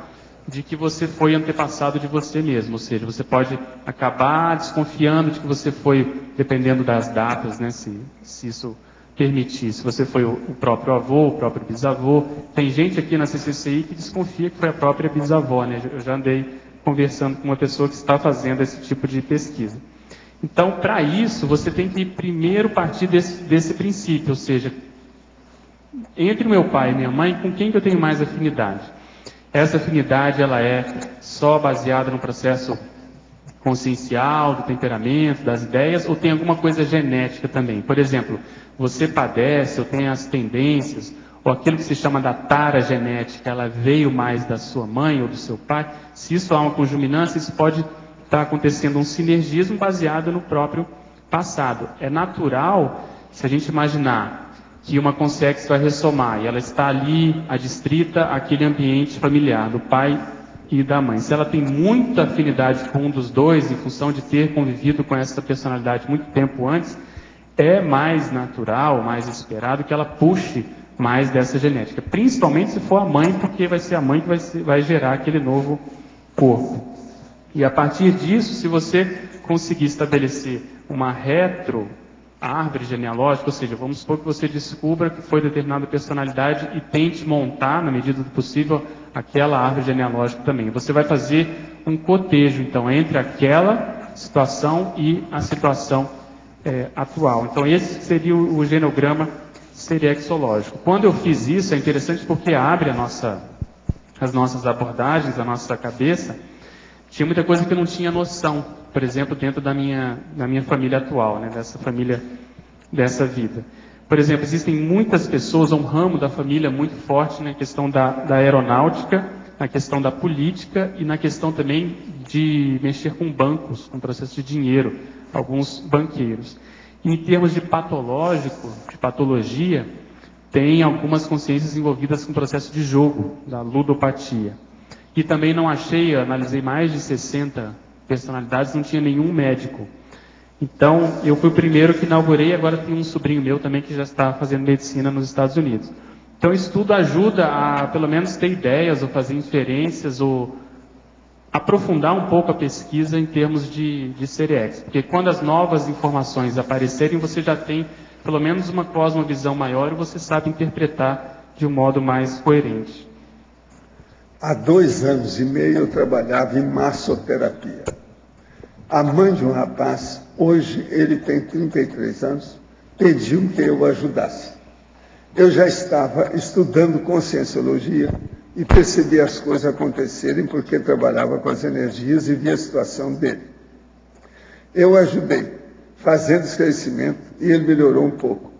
de que você foi antepassado de você mesmo, ou seja, você pode acabar desconfiando de que você foi, dependendo das datas, né, se isso permitir, se você foi o próprio avô, o próprio bisavô. Tem gente aqui na CCCI que desconfia que foi a própria bisavó, né? Eu já andei conversando com uma pessoa que está fazendo esse tipo de pesquisa. Então, para isso, você tem que primeiro partir desse princípio, ou seja, entre meu pai e minha mãe, com quem que eu tenho mais afinidade? Essa afinidade, ela é só baseada no processo consciencial, do temperamento, das ideias, ou tem alguma coisa genética também? Por exemplo, você padece, ou tem as tendências, ou aquilo que se chama da tara genética, ela veio mais da sua mãe ou do seu pai. Se isso há uma conjuminância, isso pode estar acontecendo um sinergismo baseado no próprio passado. É natural, se a gente imaginar que uma consciência vai ressomar, e ela está ali, adstrita àquele ambiente familiar, do pai e da mãe. Se ela tem muita afinidade com um dos dois, em função de ter convivido com essa personalidade muito tempo antes, é mais natural, mais esperado que ela puxe mais dessa genética. Principalmente se for a mãe, porque vai ser a mãe que vai gerar aquele novo corpo. E a partir disso, se você conseguir estabelecer uma árvore genealógica, ou seja, vamos supor que você descubra que foi determinada personalidade e tente montar, na medida do possível, aquela árvore genealógica também. Você vai fazer um cotejo, então, entre aquela situação e a situação atual. Então, esse seria o genograma serexológico. Quando eu fiz isso, é interessante porque abre as nossas abordagens, a nossa cabeça. Tinha muita coisa que eu não tinha noção, por exemplo, dentro da minha família atual, né, dessa família, dessa vida. Por exemplo, existem muitas pessoas, um ramo da família muito forte na questão da aeronáutica, na questão da política e na questão também de mexer com bancos, com processo de dinheiro, alguns banqueiros. Em termos de patologia, tem algumas consciências envolvidas com o processo de jogo, da ludopatia. E também não achei, analisei mais de 60 personalidades, não tinha nenhum médico. Então, eu fui o primeiro que inaugurei, agora tem um sobrinho meu também que já está fazendo medicina nos Estados Unidos. Então, isso tudo ajuda a, pelo menos, ter ideias, ou fazer inferências, ou aprofundar um pouco a pesquisa em termos de Serex. Porque quando as novas informações aparecerem, você já tem, pelo menos, uma cosmovisão maior e você sabe interpretar de um modo mais coerente. Há 2 anos e meio eu trabalhava em massoterapia. A mãe de um rapaz, hoje ele tem 33 anos, pediu que eu ajudasse. Eu já estava estudando conscienciologia e percebi as coisas acontecerem porque trabalhava com as energias e via a situação dele. Eu ajudei, fazendo esclarecimento, e ele melhorou um pouco.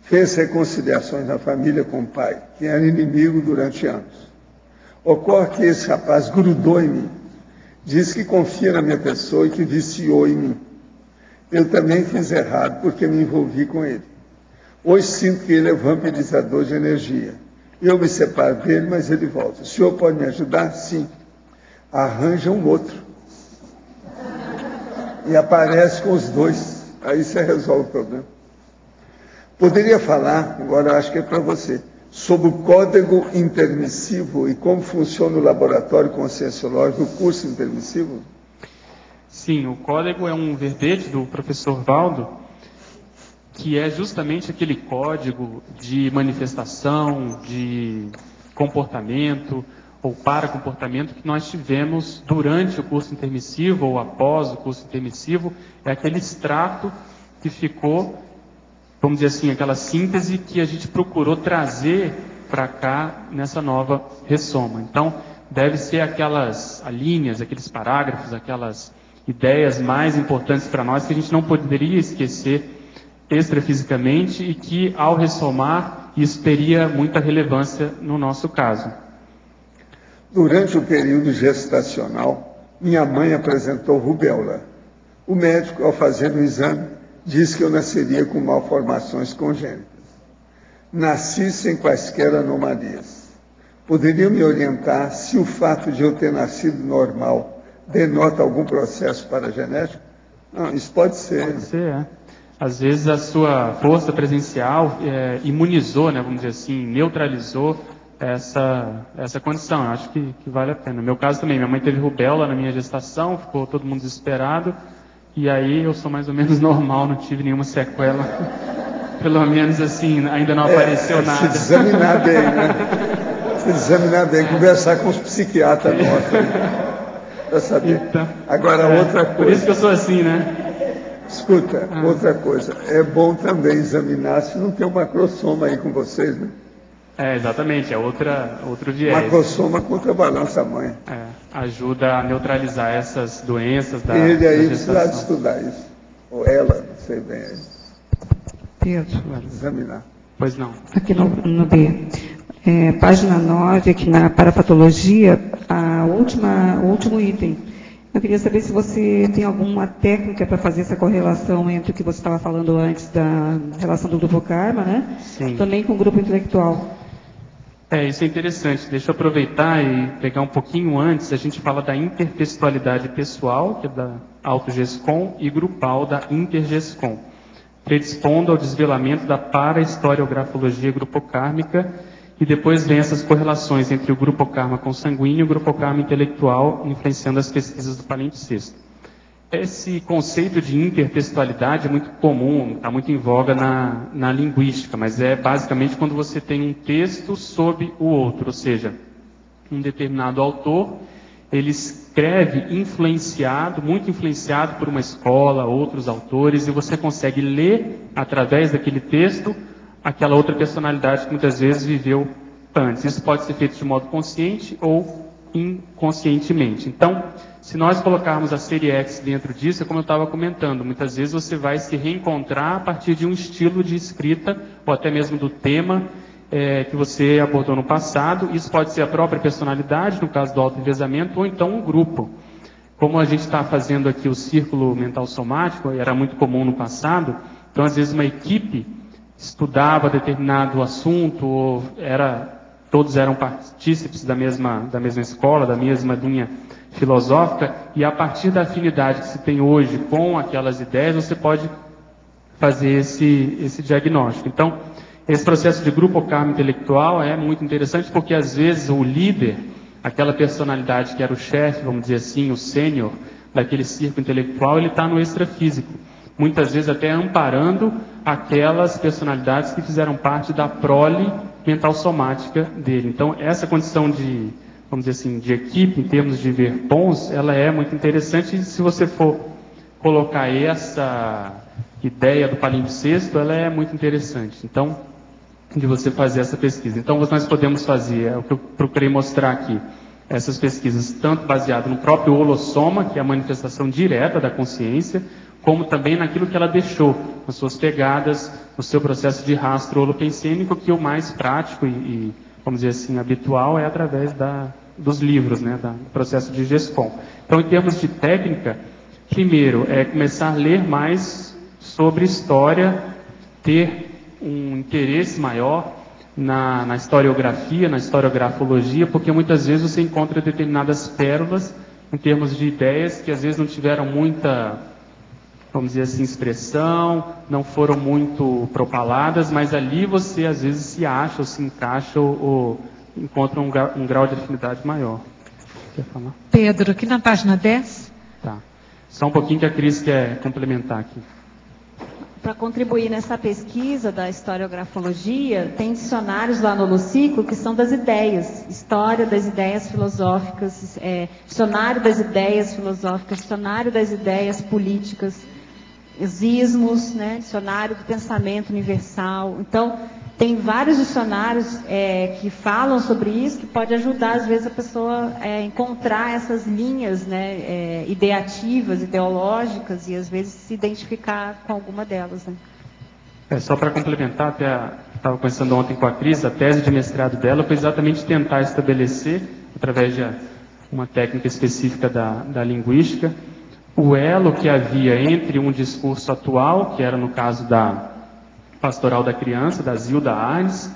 Fez reconciliações na família com o pai, que era inimigo durante anos. Ocorre que esse rapaz grudou em mim, diz que confia na minha pessoa e que viciou em mim. Eu também fiz errado porque me envolvi com ele. Hoje sinto que ele é vampirizador de energia. Eu me separo dele, mas ele volta. O senhor pode me ajudar? Sim. Arranja um outro. E aparece com os dois. Aí você resolve o problema. Poderia falar, agora acho que é para você, sobre o código intermissivo e como funciona o laboratório conscienciológico, o curso intermissivo? Sim, o código é um verbete do professor Valdo, que é justamente aquele código de manifestação, de comportamento ou para comportamento que nós tivemos durante o curso intermissivo ou após o curso intermissivo. É aquele extrato que ficou, vamos dizer assim, aquela síntese que a gente procurou trazer para cá nessa nova ressoma. Então, deve ser aquelas linhas, aqueles parágrafos, aquelas ideias mais importantes para nós que a gente não poderia esquecer extrafisicamente e que, ao ressomar, isso teria muita relevância no nosso caso. Durante o período gestacional, minha mãe apresentou rubéola. O médico, ao fazer o exame, disse que eu nasceria com malformações congênitas. Nasci sem quaisquer anomalias. Poderiam me orientar se o fato de eu ter nascido normal denota algum processo paragenético? Não, isso pode ser. Pode ser, é. Às vezes a sua força presencial imunizou, né, vamos dizer assim, neutralizou essa condição. Eu acho que vale a pena. No meu caso também, minha mãe teve rubéola na minha gestação, ficou todo mundo desesperado, e aí eu sou mais ou menos normal, não tive nenhuma sequela. Pelo menos assim, ainda não apareceu nada. Se examinar bem, né? Se examinar bem, conversar com os psiquiatras nossos, para saber. Então, agora, outra coisa. Por isso que eu sou assim, né? Escuta, outra coisa. É bom também examinar se não tem um macrosoma aí com vocês, né? Exatamente, é outro viés. Macrosoma contrabalança a mãe. Ajuda a neutralizar essas doenças da Ele aí da precisa gestação. de estudar isso. Ou ela, não sei bem aí. Pedro, Examinar. Pois não. aqui no B. Página 9, aqui na parapatologia, o último item. Eu queria saber se você tem alguma técnica para fazer essa correlação entre o que você estava falando antes da relação do grupo karma, né? Sim. Também com o grupo intelectual. Isso é interessante. Deixa eu aproveitar e pegar um pouquinho antes. A gente fala da intertextualidade pessoal, que é da autogescom, e grupal, da intergescom, predispondo ao desvelamento da para-historiografologia grupocármica, e depois vem essas correlações entre o grupo karma consanguíneo e o grupo karma intelectual, influenciando as pesquisas do palimpsesto. Esse conceito de intertextualidade é muito comum, está muito em voga na linguística, mas é basicamente quando você tem um texto sob o outro, ou seja, um determinado autor, ele escreve muito influenciado por uma escola, outros autores, e você consegue ler, através daquele texto, aquela outra personalidade que muitas vezes viveu antes. Isso pode ser feito de modo consciente ou inconscientemente. Então, se nós colocarmos a série X dentro disso, é como eu estava comentando, muitas vezes você vai se reencontrar a partir de um estilo de escrita, ou até mesmo do tema que você abordou no passado. Isso pode ser a própria personalidade, no caso do autoenvezamento, ou então um grupo. Como a gente está fazendo aqui o círculo mental somático, era muito comum no passado, então às vezes uma equipe estudava determinado assunto, ou todos eram partícipes da mesma escola, da mesma linha filosófica, e a partir da afinidade que se tem hoje com aquelas ideias, você pode fazer esse diagnóstico. Então, esse processo de grupo karma intelectual é muito interessante, porque às vezes o líder, aquela personalidade que era o chefe, vamos dizer assim, o sênior daquele círculo intelectual, ele está no extrafísico. Muitas vezes até amparando aquelas personalidades que fizeram parte da prole mental somática dele. Então, essa condição de, vamos dizer assim, de equipe, em termos de ver bons, ela é muito interessante. E se você for colocar essa ideia do palimpsesto, ela é muito interessante. Então, de você fazer essa pesquisa. Então, nós podemos fazer, é o que eu procurei mostrar aqui, essas pesquisas, tanto baseado no próprio holossoma, que é a manifestação direta da consciência, como também naquilo que ela deixou, nas suas pegadas, no seu processo de rastro holopensêmico, que o mais prático e vamos dizer assim, habitual é através dos livros, né, do processo de GESCOM. Então, em termos de técnica, primeiro é começar a ler mais sobre história, ter um interesse maior na historiografia, na historiografologia, porque muitas vezes você encontra determinadas pérolas em termos de ideias que às vezes não tiveram muita vamos dizer assim, expressão, não foram muito propaladas, mas ali você às vezes se acha ou se encaixa ou encontra um grau de afinidade maior. Quer falar? Pedro, aqui na página 10. Tá. Só um pouquinho que a Cris quer complementar aqui. Para contribuir nessa pesquisa da historiografologia, tem dicionários lá no Luciclo que são das ideias, história das ideias filosóficas, dicionário das ideias filosóficas, dicionário das ideias políticas, os ismos, né, dicionário do pensamento universal. Então, tem vários dicionários que falam sobre isso, que pode ajudar, às vezes, a pessoa a encontrar essas linhas, né, ideativas, ideológicas, e às vezes se identificar com alguma delas. Né? Só para complementar, até estava conversando ontem com a Cris, a tese de mestrado dela foi exatamente tentar estabelecer, através de uma técnica específica da linguística, o elo que havia entre um discurso atual, que era no caso da Pastoral da Criança, da Zilda Arnes,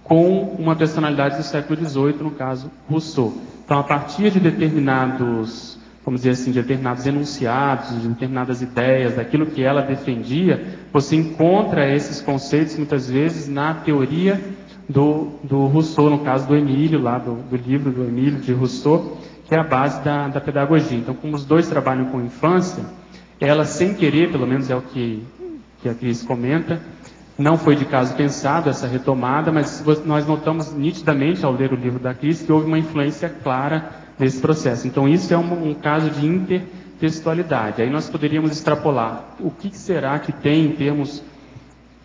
com uma personalidade do século XVIII, no caso, Rousseau. Então, a partir de determinados, vamos dizer assim, de determinados enunciados, de determinadas ideias, daquilo que ela defendia, você encontra esses conceitos, muitas vezes, na teoria do Rousseau, no caso do Emílio, lá do livro do Emílio de Rousseau, que é a base da pedagogia. Então, como os dois trabalham com infância, ela, sem querer, pelo menos é o que a Cris comenta, não foi de caso pensado essa retomada, mas nós notamos nitidamente, ao ler o livro da Cris, que houve uma influência clara nesse processo. Então, isso é um caso de intertextualidade. Aí nós poderíamos extrapolar o que será que tem em termos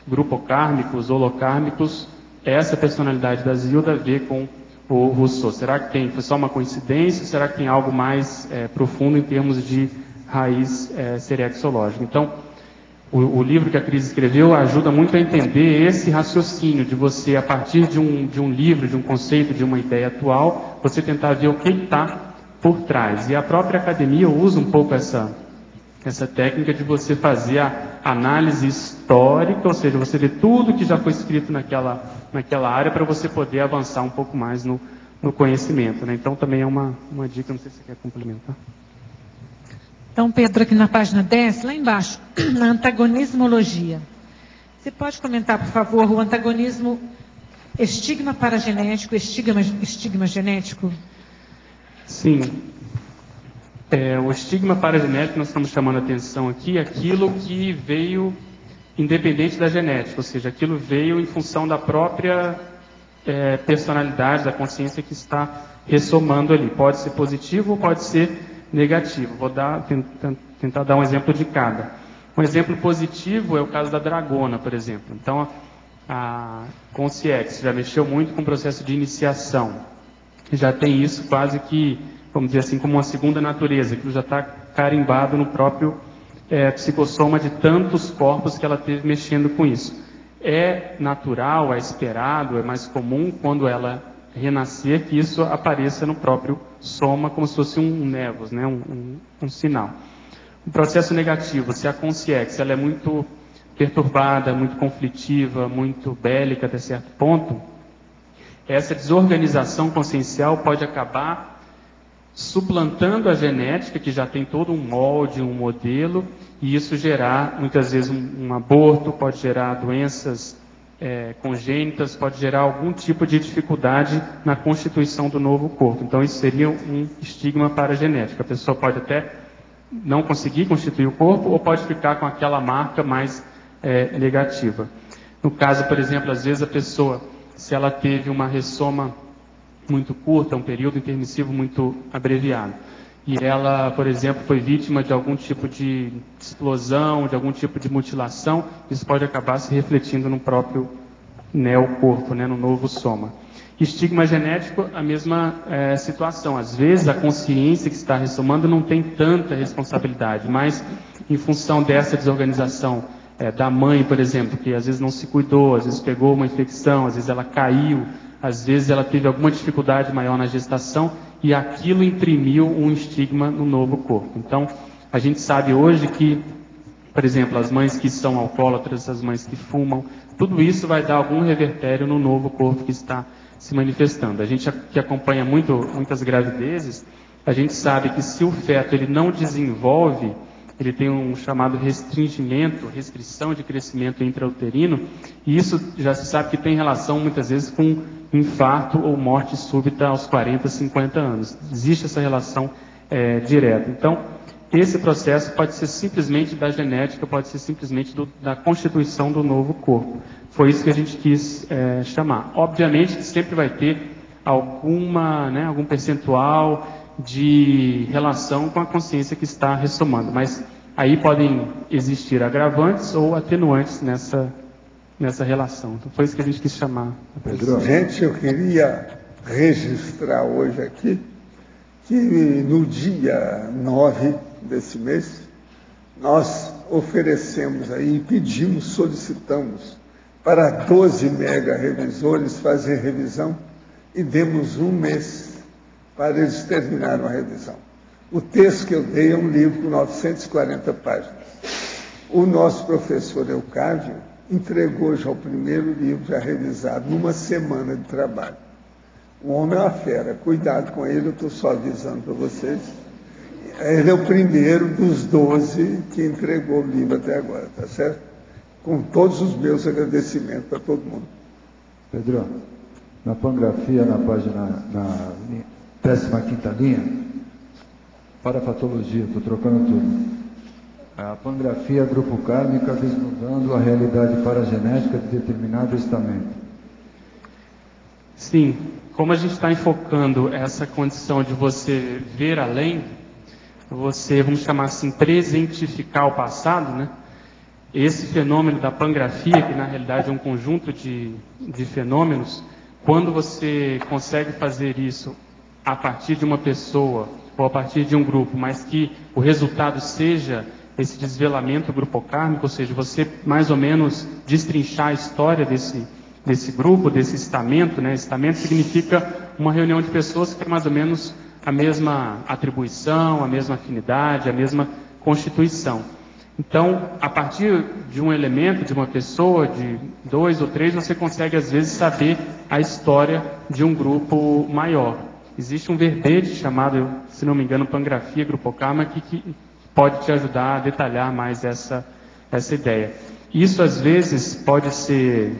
grupocármicos, holocármicos, essa personalidade da Zilda a ver com o Rousseau. Será que foi só uma coincidência? Será que tem algo mais profundo em termos de raiz serexológica? Então, o livro que a Cris escreveu ajuda muito a entender esse raciocínio de você, a partir de um livro, de um conceito, de uma ideia atual, você tentar ver o que está por trás. E a própria academia usa um pouco essa técnica de você fazer a análise histórica, ou seja, você ver tudo que já foi escrito naquela área para você poder avançar um pouco mais no conhecimento. Né? Então, também é uma dica, não sei se você quer complementar. Então, Pedro, aqui na página 10, lá embaixo, na antagonismologia. Você pode comentar, por favor, o antagonismo estigma paragenético, estigma genético? Sim. O estigma paragenético, nós estamos chamando a atenção aqui, aquilo que veio independente da genética, ou seja, aquilo veio em função da própria personalidade, da consciência que está ressomando ali. Pode ser positivo ou pode ser negativo. Vou tentar dar um exemplo de cada. Um exemplo positivo é o caso da dragona, por exemplo. Então, a Concierge já mexeu muito com o processo de iniciação. Já tem isso quase que, vamos dizer assim, como uma segunda natureza, que já está carimbado no próprio psicossoma de tantos corpos que ela teve mexendo com isso. É natural, é esperado, é mais comum quando ela renascer que isso apareça no próprio soma como se fosse um nevos, né? um sinal. O processo negativo, se a consciência ela é muito perturbada, muito conflitiva, muito bélica até certo ponto, essa desorganização consciencial pode acabar suplantando a genética, que já tem todo um molde, um modelo, e isso gerar, muitas vezes, um aborto, pode gerar doenças congênitas, pode gerar algum tipo de dificuldade na constituição do novo corpo. Então, isso seria um estigma paragenético. A pessoa pode até não conseguir constituir o corpo, ou pode ficar com aquela marca mais negativa. No caso, por exemplo, às vezes a pessoa, se ela teve uma ressoma muito curta, um período intermissivo muito abreviado, e ela, por exemplo, foi vítima de algum tipo de explosão, de algum tipo de mutilação, isso pode acabar se refletindo no próprio neocorpo, né, no novo soma. Estigma genético, a mesma situação. Às vezes a consciência que está ressomando não tem tanta responsabilidade, mas em função dessa desorganização da mãe, por exemplo, que às vezes não se cuidou, às vezes pegou uma infecção, às vezes ela caiu, às vezes ela teve alguma dificuldade maior na gestação e aquilo imprimiu um estigma no novo corpo. Então, a gente sabe hoje que, por exemplo, as mães que são alcoólatras, as mães que fumam, tudo isso vai dar algum revertério no novo corpo que está se manifestando. A gente que acompanha muitas gravidezes, a gente sabe que se o feto ele não desenvolve ele tem um chamado restrição de crescimento intrauterino, e isso já se sabe que tem relação muitas vezes com infarto ou morte súbita aos 40, 50 anos. Existe essa relação direta. Então, esse processo pode ser simplesmente da genética, pode ser simplesmente da constituição do novo corpo. Foi isso que a gente quis chamar. Obviamente que sempre vai ter algum percentual de relação com a consciência que está ressomando, mas aí podem existir agravantes ou atenuantes nessa relação. Então foi isso que a gente quis chamar. Pedro, gente, eu queria registrar hoje aqui que no dia 9 desse mês, nós oferecemos aí, pedimos, solicitamos para 12 mega revisores fazer revisão e demos um mês para eles terminarem a revisão. O texto que eu dei é um livro com 940 páginas. O nosso professor Eucádio entregou já o primeiro livro já revisado numa semana de trabalho. O homem é uma fera, cuidado com ele, eu estou só avisando para vocês. Ele é o primeiro dos 12 que entregou o livro até agora, tá certo? Com todos os meus agradecimentos para todo mundo. Pedro, na pangrafia, na página, na 15ª linha, parafatologia, estou trocando tudo. A pangrafia grupo kármica vislumbrando a realidade paragenética de determinado estamento. Sim, como a gente está enfocando essa condição de você ver além, você, vamos chamar assim, presentificar o passado, né? Esse fenômeno da pangrafia, que na realidade é um conjunto de fenômenos, quando você consegue fazer isso a partir de uma pessoa ou a partir de um grupo, mas que o resultado seja esse desvelamento grupocármico, ou seja, você mais ou menos destrinchar a história desse grupo, desse estamento, né? Estamento significa uma reunião de pessoas que tem mais ou menos a mesma atribuição, a mesma afinidade, a mesma constituição. Então, a partir de um elemento, de uma pessoa, de 2 ou 3, você consegue às vezes saber a história de um grupo maior. Existe um verbete chamado, se não me engano, pangrafia grupocármica, que pode te ajudar a detalhar mais essa ideia. Isso às vezes pode ser,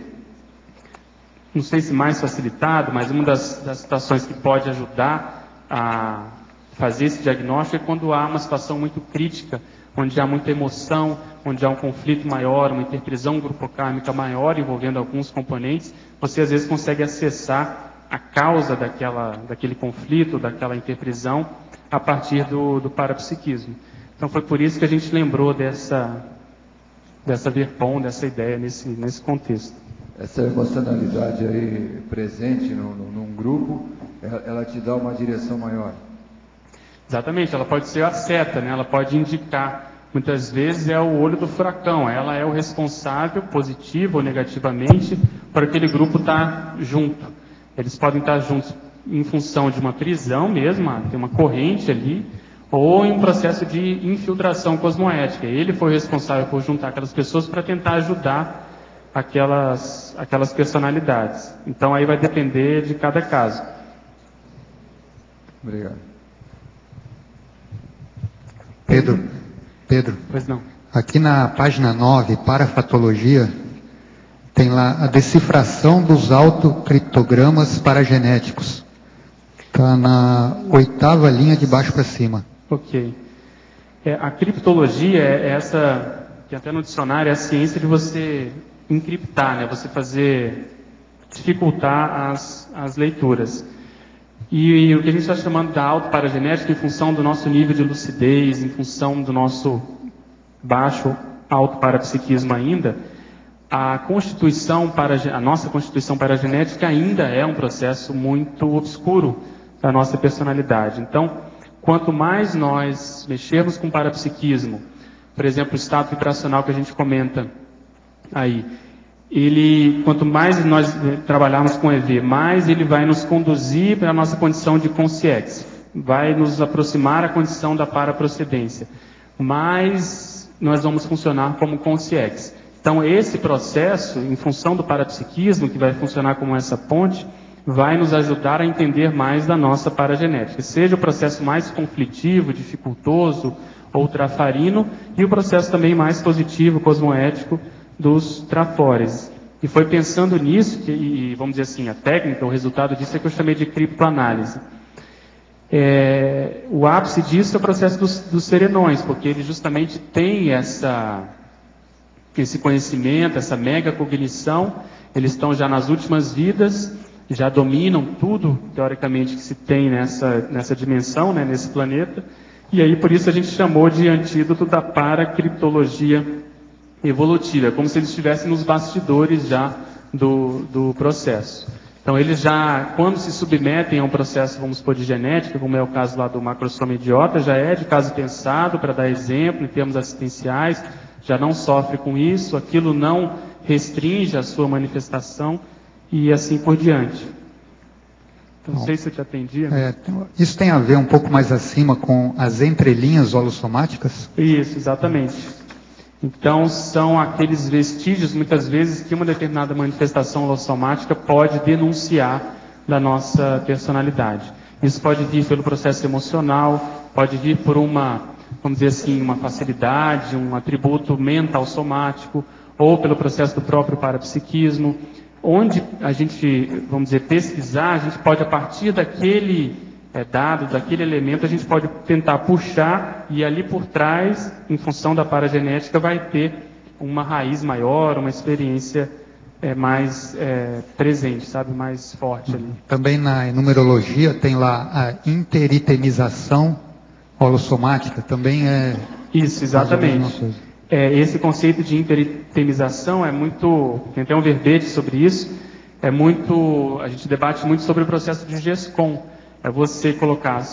não sei se mais facilitado, mas uma das situações que pode ajudar a fazer esse diagnóstico é quando há uma situação muito crítica, onde há muita emoção, onde há um conflito maior, uma interprisão grupocármica maior envolvendo alguns componentes, você às vezes consegue acessar a causa daquele conflito, daquela interprisão, a partir do parapsiquismo. Então foi por isso que a gente lembrou dessa verpom, dessa ideia nesse contexto. Essa emocionalidade aí presente num grupo, ela te dá uma direção maior. Exatamente, ela pode ser a seta, né? Ela pode indicar, muitas vezes é o olho do furacão, ela é o responsável, positivo ou negativamente, para aquele grupo estar junto. Eles podem estar juntos em função de uma prisão mesmo, tem uma corrente ali, ou em um processo de infiltração cosmoética. Ele foi responsável por juntar aquelas pessoas para tentar ajudar aquelas personalidades. Então aí vai depender de cada caso. Obrigado. Pedro, pois não. Aqui na página 9, parafatologia, tem lá a decifração dos autocriptogramas paragenéticos. Está na 8ª linha de baixo para cima. Ok. A criptologia é essa, que até no dicionário é a ciência de você encriptar, né? Você dificultar as leituras. E o que a gente está chamando da autoparagenética, em função do nosso nível de lucidez, em função do nosso baixo autoparapsiquismo ainda, a nossa constituição paragenética ainda é um processo muito obscuro da nossa personalidade. Então, quanto mais nós mexermos com o parapsiquismo, por exemplo, o estado vibracional que a gente comenta aí, quanto mais nós trabalharmos com EV, mais ele vai nos conduzir para a nossa condição de consciência, vai nos aproximar à condição da paraprocedência, mais nós vamos funcionar como consciência. Então, esse processo, em função do parapsiquismo, que vai funcionar como essa ponte, vai nos ajudar a entender mais da nossa paragenética. Seja o processo mais conflitivo, dificultoso, ou trafarino, e o processo também mais positivo, cosmoético, dos trafores. E foi pensando nisso, e vamos dizer assim, a técnica, o resultado disso é que eu chamei de criptoanálise. O ápice disso é o processo dos serenões, porque ele justamente tem esse conhecimento, essa mega cognição, eles estão já nas últimas vidas, já dominam tudo, teoricamente, que se tem nessa dimensão, né, nesse planeta, e aí por isso a gente chamou de antídoto da paracriptologia evolutiva, é como se eles estivessem nos bastidores já do processo. Então eles já, quando se submetem a um processo, vamos supor, de genética, como é o caso lá do macrosoma idiota, já é de caso pensado, para dar exemplo, em termos assistenciais, já não sofre com isso, aquilo não restringe a sua manifestação, e assim por diante. Então, não sei se eu te atendi. Isso tem a ver um pouco mais acima com as entrelinhas holossomáticas? Isso, exatamente. Então, são aqueles vestígios, muitas vezes, que uma determinada manifestação holossomática pode denunciar da nossa personalidade. Isso pode vir pelo processo emocional, pode vir por vamos dizer assim, uma facilidade, um atributo mental somático, ou pelo processo do próprio parapsiquismo. Onde a gente, vamos dizer, pesquisar, a gente pode, a partir daquele dado, daquele elemento, a gente pode tentar puxar, e ali por trás, em função da paragenética, vai ter uma raiz maior, uma experiência mais presente, sabe, mais forte ali. Também na numerologia tem lá a interitemização holossomática, também é... Isso, exatamente. Esse conceito de interitemização é muito... Tem até um verbete sobre isso. A gente debate muito sobre o processo de GESCOM. É você colocar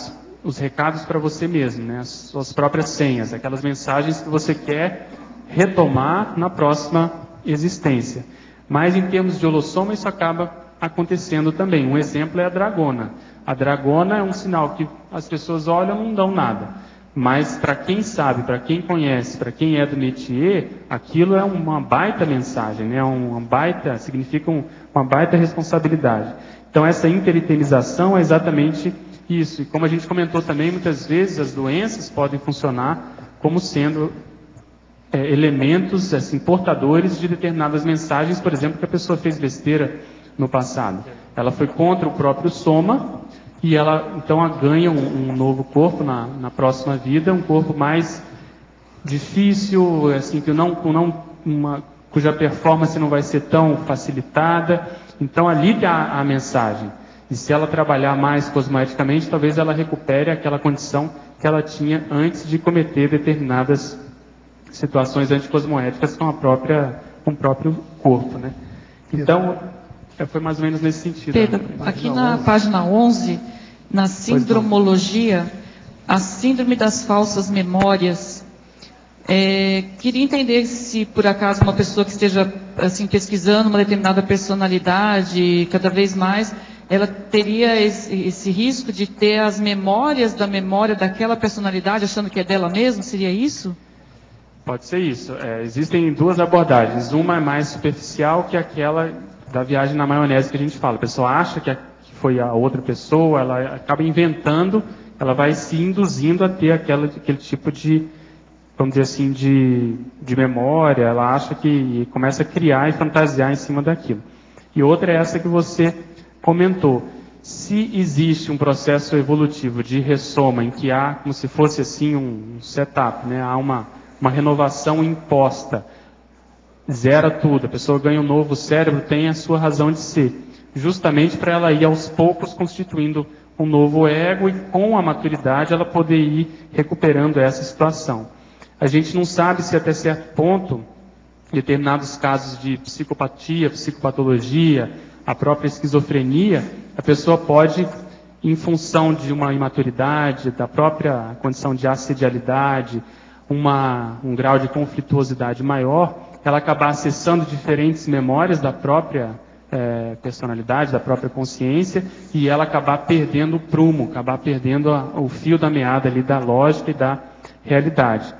os recados para você mesmo, né? As suas próprias senhas, aquelas mensagens que você quer retomar na próxima existência. Mas em termos de holossoma, isso acaba acontecendo também. Um exemplo é a dragona. A dragona é um sinal que as pessoas olham e não dão nada. Mas para quem sabe, para quem conhece, para quem é do métier, aquilo é uma baita mensagem, né? Significa uma baita responsabilidade. Então essa interitemização é exatamente isso. E como a gente comentou também, muitas vezes as doenças podem funcionar como sendo elementos assim, portadores de determinadas mensagens, por exemplo, que a pessoa fez besteira no passado. Ela foi contra o próprio soma, e ela então ganha um novo corpo na próxima vida, um corpo mais difícil, assim, cuja performance não vai ser tão facilitada. Então ali está a mensagem. E se ela trabalhar mais cosmoeticamente, talvez ela recupere aquela condição que ela tinha antes de cometer determinadas situações anticosmoéticas com o próprio corpo, né? Então, foi mais ou menos nesse sentido. Pedro, aqui na página 11, na sindromologia, a síndrome das falsas memórias, queria entender se, por acaso, uma pessoa que esteja assim, pesquisando uma determinada personalidade, cada vez mais, ela teria esse risco de ter as memórias da memória daquela personalidade, achando que é dela mesma? Seria isso? Pode ser isso. Existem duas abordagens. Uma é mais superficial, que é aquela da viagem na maionese que a gente fala. A pessoa acha que foi a outra pessoa, ela acaba inventando, ela vai se induzindo a ter aquele tipo de, vamos dizer assim, de memória, ela acha que começa a criar e fantasiar em cima daquilo. E outra é essa que você comentou. Se existe um processo evolutivo de ressoma em que há como se fosse assim um setup, né? Há uma renovação imposta, zera tudo, a pessoa ganha um novo cérebro, tem a sua razão de ser, justamente para ela ir aos poucos constituindo um novo ego e com a maturidade ela poder ir recuperando essa situação. A gente não sabe se até certo ponto, determinados casos de psicopatia, psicopatologia, a própria esquizofrenia, a pessoa pode, em função de uma imaturidade, da própria condição de assedialidade, um grau de conflituosidade maior, ela acabar acessando diferentes memórias da própria personalidade, da própria consciência, e ela acabar perdendo o prumo, acabar perdendo o fio da meada ali da lógica e da realidade.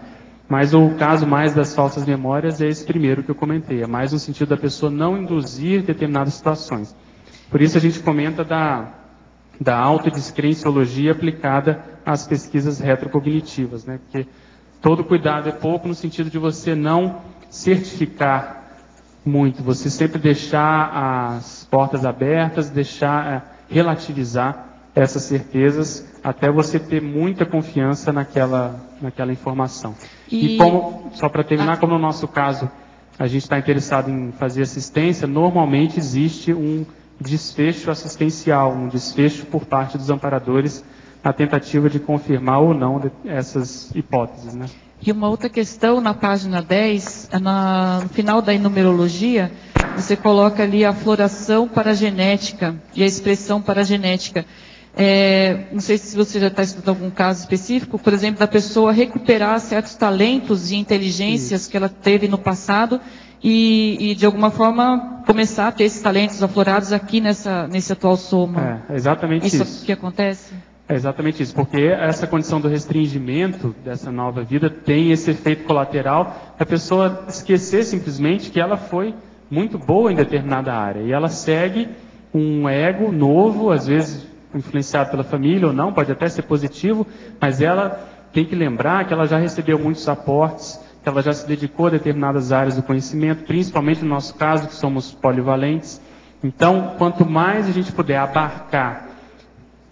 Mas o caso mais das falsas memórias é esse primeiro que eu comentei, é mais no sentido da pessoa não induzir determinadas situações. Por isso a gente comenta da autodescrenciologia aplicada às pesquisas retrocognitivas, né? Porque todo cuidado é pouco no sentido de você não certificar muito, você sempre deixar as portas abertas, relativizar essas certezas até você ter muita confiança naquela informação. E como, só para terminar, como no nosso caso a gente está interessado em fazer assistência, normalmente existe um desfecho assistencial, um desfecho por parte dos amparadores na tentativa de confirmar ou não essas hipóteses, né? E uma outra questão na página 10, no final da enumerologia, você coloca ali a floração paragenética e a expressão paragenética. Não sei se você já está estudando algum caso específico, por exemplo, da pessoa recuperar certos talentos e inteligências que ela teve no passado e de alguma forma começar a ter esses talentos aflorados aqui nesse atual soma. É exatamente isso. Isso que acontece? É exatamente isso, porque essa condição do restringimento dessa nova vida tem esse efeito colateral da pessoa esquecer simplesmente que ela foi muito boa em determinada área e ela segue um ego novo, às vezes influenciado pela família ou não, pode até ser positivo, mas ela tem que lembrar que ela já recebeu muitos aportes, que ela já se dedicou a determinadas áreas do conhecimento, principalmente no nosso caso, que somos polivalentes. Então, quanto mais a gente puder abarcar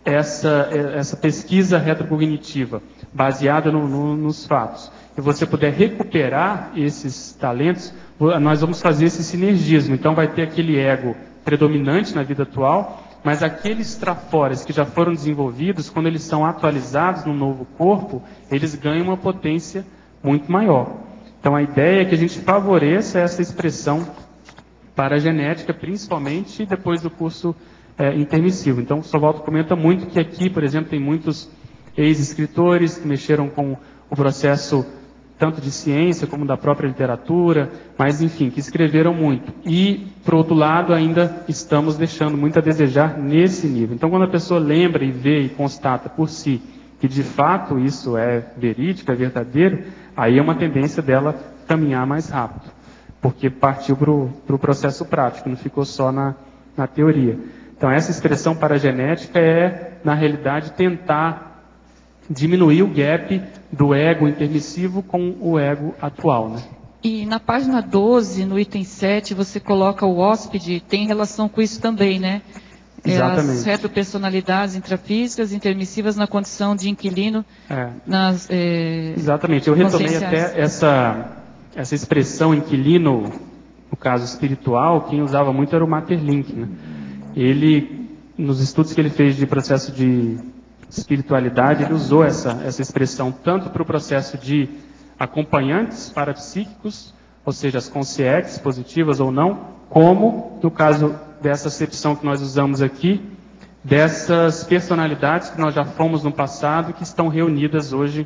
essa pesquisa retrocognitiva, baseada nos fatos, e você puder recuperar esses talentos, nós vamos fazer esse sinergismo. Então, vai ter aquele ego predominante na vida atual, mas aqueles trafores que já foram desenvolvidos, quando eles são atualizados no novo corpo, eles ganham uma potência muito maior. Então, a ideia é que a gente favoreça essa expressão paragenética, principalmente depois do curso intermissivo. Então, o Sovaldo comenta muito que aqui, por exemplo, tem muitos ex-escritores que mexeram com o processo tanto de ciência como da própria literatura, mas enfim, que escreveram muito. E, por outro lado, ainda estamos deixando muito a desejar nesse nível. Então, quando a pessoa lembra e vê e constata por si que de fato isso é verídico, é verdadeiro, aí é uma tendência dela caminhar mais rápido, porque partiu para o processo prático, não ficou só na teoria. Então, essa expressão paragenética é, na realidade, tentar diminuir o gap do ego intermissivo com o ego atual, né? E na página 12, no item 7, você coloca o hóspede, tem relação com isso também, né? Exatamente. As retropersonalidades intrafísicas intermissivas na condição de inquilino. Exatamente, eu retomei até essa expressão inquilino, no caso espiritual, quem usava muito era o Maeterlinck, né? Ele, nos estudos que ele fez de processo de espiritualidade, ele usou essa expressão tanto para o processo de acompanhantes parapsíquicos, ou seja, as consciências positivas ou não, como no caso dessa acepção que nós usamos aqui, dessas personalidades que nós já fomos no passado e que estão reunidas hoje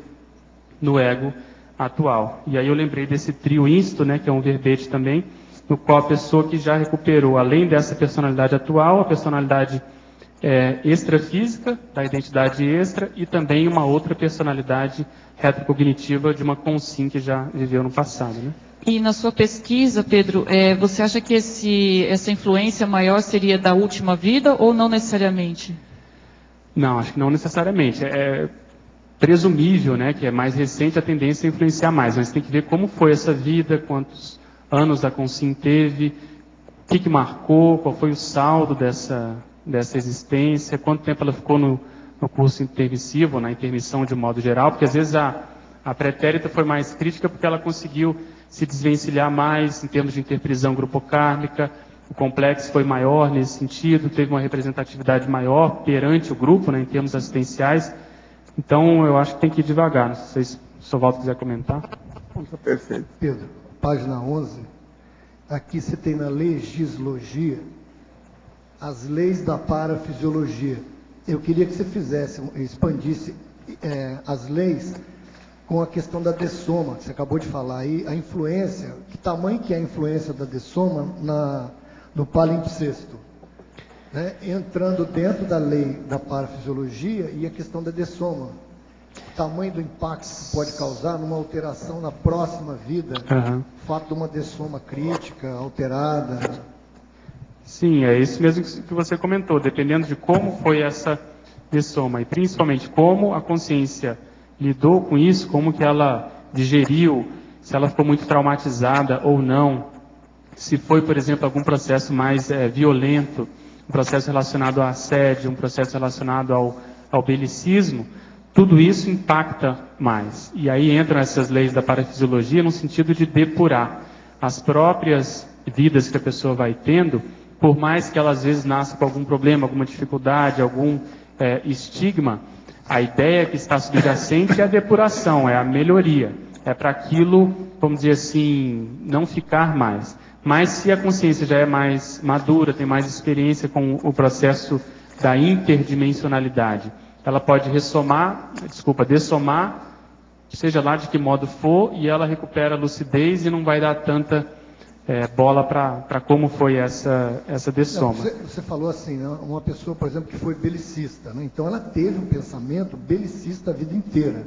no ego atual. E aí eu lembrei desse trio insto, né, que é um verbete também, no qual a pessoa que já recuperou, além dessa personalidade atual, a personalidade extrafísica, da identidade extra, e também uma outra personalidade retrocognitiva de uma consim que já viveu no passado, né? E na sua pesquisa, Pedro, você acha que essa influência maior seria da última vida ou não necessariamente? Não, acho que não necessariamente. É presumível, né, que é mais recente a tendência a influenciar mais, mas tem que ver como foi essa vida, quantos anos a consim teve, o que marcou, qual foi o saldo dessa existência, quanto tempo ela ficou no curso intermissivo, na intermissão de um modo geral, porque às vezes a pretérita foi mais crítica porque ela conseguiu se desvencilhar mais em termos de interprisão grupocármica, o complexo foi maior nesse sentido, teve uma representatividade maior perante o grupo, né, em termos assistenciais. Então, eu acho que tem que ir devagar. Não sei se o Sovaldo quiser comentar. Perfeito. Pedro, página 11, aqui você tem na legislogia as leis da parafisiologia. Eu queria que você expandisse as leis com a questão da dessoma, que você acabou de falar aí, a influência, que tamanho que é a influência da dessoma no palimpsesto, né? Entrando dentro da lei da parafisiologia e a questão da dessoma, o tamanho do impacto que pode causar numa alteração na próxima vida, o fato de uma dessoma crítica, alterada. Sim, é isso mesmo que você comentou, dependendo de como foi essa dessoma e principalmente como a consciência lidou com isso, como que ela digeriu, se ela ficou muito traumatizada ou não, se foi, por exemplo, algum processo mais violento, um processo relacionado ao assédio, um processo relacionado ao belicismo, tudo isso impacta mais. E aí entram essas leis da parafisiologia no sentido de depurar as próprias vidas que a pessoa vai tendo, por mais que ela às vezes nasça com algum problema, alguma dificuldade, algum estigma, a ideia que está subjacente é a depuração, é a melhoria. É para aquilo, vamos dizer assim, não ficar mais. Mas se a consciência já é mais madura, tem mais experiência com o processo da interdimensionalidade, ela pode dessomar, seja lá de que modo for, e ela recupera a lucidez e não vai dar tanta bola para como foi essa dessoma. Você falou assim, né? Uma pessoa, por exemplo, que foi belicista, né? Então ela teve um pensamento belicista a vida inteira.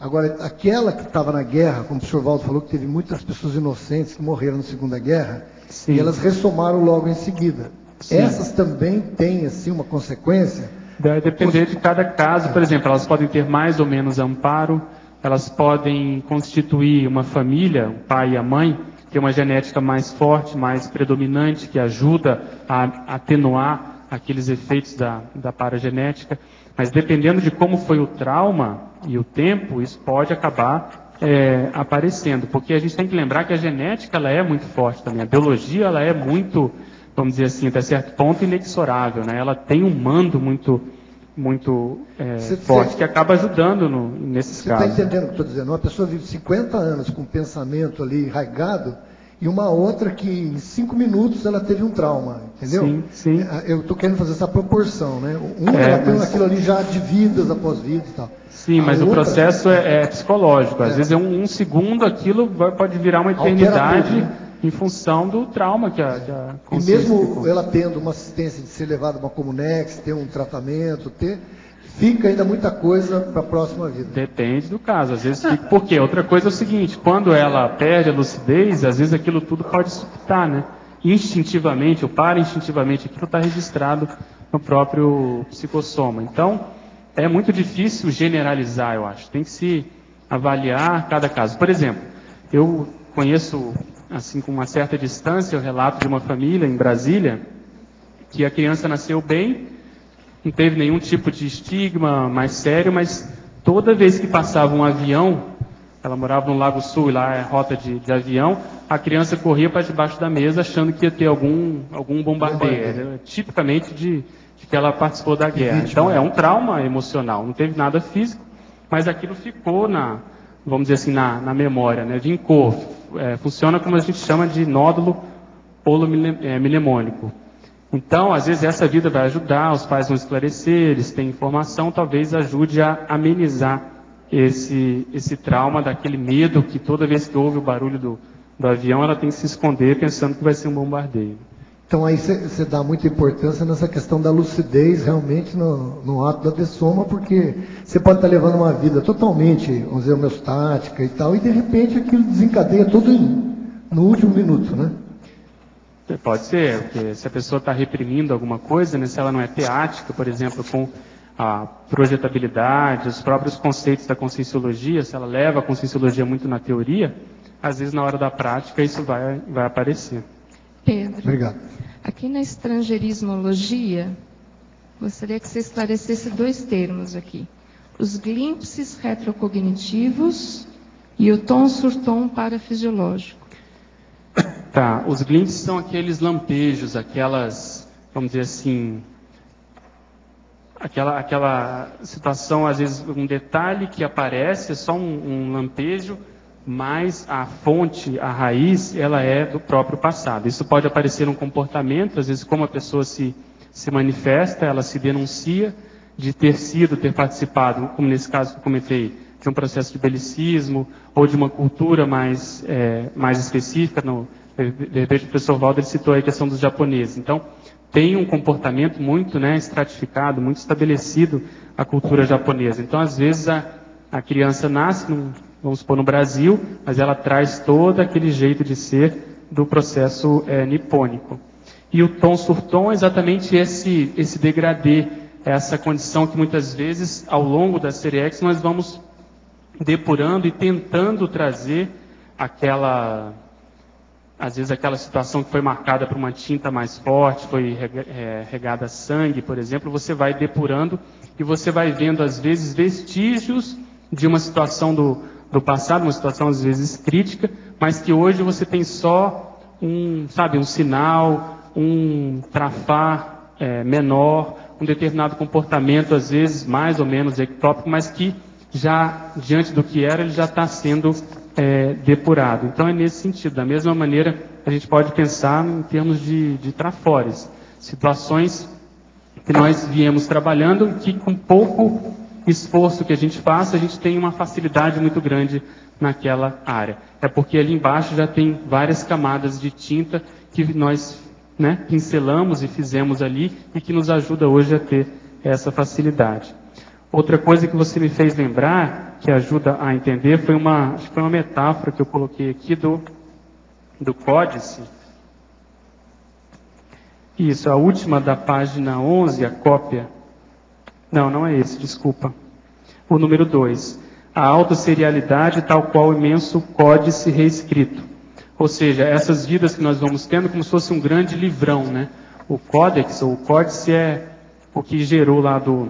Agora, aquela que estava na guerra, como o senhor Valdo falou, que teve muitas pessoas inocentes que morreram na Segunda Guerra, sim, e elas ressomaram logo em seguida. Sim. Essas também têm, assim, uma consequência? Vai depender de cada caso. Por exemplo, elas podem ter mais ou menos amparo, elas podem constituir uma família, o pai e a mãe, ter uma genética mais forte, mais predominante, que ajuda a atenuar aqueles efeitos da paragenética. Mas dependendo de como foi o trauma e o tempo, isso pode acabar aparecendo. Porque a gente tem que lembrar que a genética ela é muito forte também. A biologia ela é muito, vamos dizer assim, até certo ponto inexorável, né? Ela tem um mando muito forte que acaba ajudando nesses casos. Você está entendendo o que eu estou dizendo? Uma pessoa vive 50 anos com um pensamento ali enraigado e uma outra que em 5 minutos ela teve um trauma, entendeu? Sim, sim. Eu estou querendo fazer essa proporção, né? Ela tem aquilo ali já de vidas após vidas e tal. Sim, mas o processo é psicológico. Às vezes um segundo aquilo pode virar uma eternidade em função do trauma que a consciência... E mesmo ela tendo uma assistência de ser levada a uma Comunex, ter um tratamento, fica ainda muita coisa para a próxima vida. Depende do caso. Às vezes fica... Porque outra coisa é o seguinte, quando ela perde a lucidez, às vezes aquilo tudo pode suscitar, né? Instintivamente ou para-instintivamente, aquilo está registrado no próprio psicossoma. Então, é muito difícil generalizar, eu acho. Tem que se avaliar cada caso. Por exemplo, eu conheço... assim, com uma certa distância, o relato de uma família em Brasília, que a criança nasceu bem, não teve nenhum tipo de estigma mais sério, mas toda vez que passava um avião, ela morava no Lago Sul, e lá é rota de avião, a criança corria para debaixo da mesa achando que ia ter algum bombardeio, tipicamente de que ela participou da guerra. Então é um trauma emocional, não teve nada físico, mas aquilo ficou vamos dizer assim, na memória, né? Vincou. Funciona como a gente chama de nódulo holominemônico. Então, às vezes, essa vida vai ajudar, os pais vão esclarecer, eles têm informação, talvez ajude a amenizar esse trauma, daquele medo que toda vez que ouve o barulho do avião, ela tem que se esconder pensando que vai ser um bombardeio. Então, aí você dá muita importância nessa questão da lucidez, realmente, no ato da dessoma, porque você pode estar levando uma vida totalmente, vamos dizer, homeostática e tal, e de repente aquilo desencadeia tudo no último minuto, né? Pode ser, porque se a pessoa está reprimindo alguma coisa, né, se ela não é teática, por exemplo, com a projetabilidade, os próprios conceitos da conscienciologia, se ela leva a conscienciologia muito na teoria, às vezes na hora da prática isso vai aparecer. Pedro, obrigado. Aqui na estrangeirismologia, gostaria que você esclarecesse 2 termos aqui. Os glimpses retrocognitivos e o tom-sur-tom parafisiológico. Tá, os glimpses são aqueles lampejos, aquelas, vamos dizer assim, aquela situação, às vezes um detalhe que aparece, é só um lampejo, mas a fonte, a raiz, ela é do próprio passado. Isso pode aparecer num comportamento, às vezes como a pessoa se manifesta, ela se denuncia de ter participado, como nesse caso que eu comentei, de um processo de belicismo, ou de uma cultura mais específica. De repente o professor Valdo citou aí a questão dos japoneses. Então, tem um comportamento muito estratificado, muito estabelecido a cultura japonesa. Então, às vezes, a criança nasce vamos supor, no Brasil, mas ela traz todo aquele jeito de ser do processo nipônico. E o tom-sur-tom é exatamente esse degradê, essa condição que muitas vezes, ao longo da Seriex, nós vamos depurando e tentando trazer às vezes aquela situação que foi marcada por uma tinta mais forte, foi regada a sangue, por exemplo, você vai depurando e você vai vendo, às vezes, vestígios de uma situação do passado, uma situação, às vezes, crítica, mas que hoje você tem só um sinal, um trafar menor, um determinado comportamento, às vezes, mais ou menos ectópico, mas que já, diante do que era, ele já está sendo depurado. Então é nesse sentido. Da mesma maneira, a gente pode pensar em termos de trafores, situações que nós viemos trabalhando, que com pouco esforço que a gente faça, a gente tem uma facilidade muito grande naquela área. É porque ali embaixo já tem várias camadas de tinta que nós pincelamos e fizemos ali e que nos ajuda hoje a ter essa facilidade. Outra coisa que você me fez lembrar, que ajuda a entender, foi uma metáfora que eu coloquei aqui do códice. Isso, a última da página 11, a cópia. Não é esse, desculpa. O número 2. A autosserialidade tal qual o imenso códice reescrito. Ou seja, essas vidas que nós vamos tendo como se fosse um grande livrão, né? O códex, ou o códice, é o que gerou lá do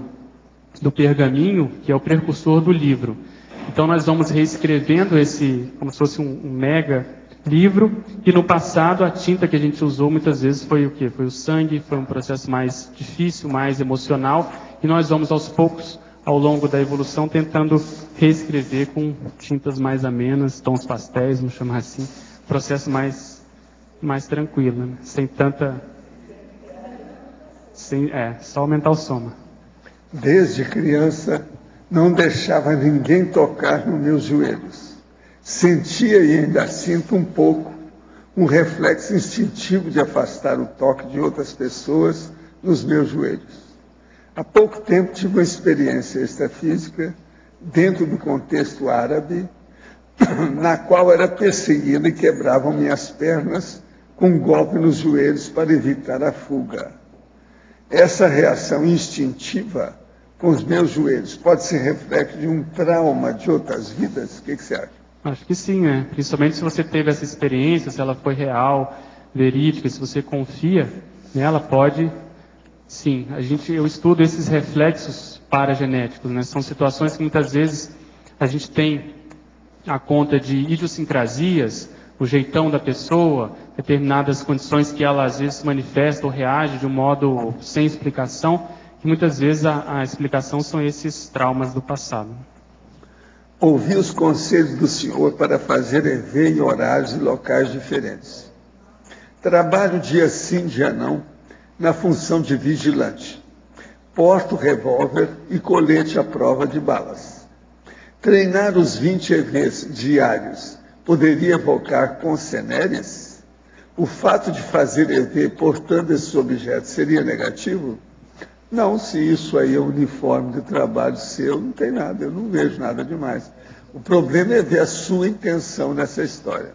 pergaminho, que é o precursor do livro. Então nós vamos reescrevendo como se fosse um mega livro, e no passado a tinta que a gente usou muitas vezes foi o quê? Foi o sangue, foi um processo mais difícil, mais emocional, e nós vamos aos poucos, ao longo da evolução, tentando reescrever com tintas mais amenas, tons pastéis, vamos chamar assim, processo mais tranquilo, né? Sem tanta... só aumentar o soma. Desde criança, não deixava ninguém tocar nos meus joelhos. Sentia e ainda sinto um pouco um reflexo instintivo de afastar o toque de outras pessoas nos meus joelhos. Há pouco tempo tive uma experiência extrafísica dentro do contexto árabe, na qual era perseguido e quebravam minhas pernas com um golpe nos joelhos para evitar a fuga. Essa reação instintiva com os meus joelhos pode ser reflexo de um trauma de outras vidas? O que você acha? Acho que sim, né? Principalmente se você teve essa experiência, se ela foi real, verídica, se você confia nela, pode... Sim, eu estudo esses reflexos paragenéticos, né? São situações que muitas vezes a gente tem a conta de idiosincrasias, o jeitão da pessoa, determinadas condições que ela às vezes se manifesta ou reage de um modo sem explicação, que muitas vezes a explicação são esses traumas do passado. Ouvi os conselhos do senhor para fazer EV em horários e locais diferentes. Trabalho dia sim, dia não, na função de vigilante. Porto revólver e colete à prova de balas. Treinar os 20 EVs diários poderia evocar concenéries? O fato de fazer EV portando esses objetos seria negativo? Não, se isso aí é uniforme de trabalho seu, não tem nada, eu não vejo nada demais. O problema é ver a sua intenção nessa história.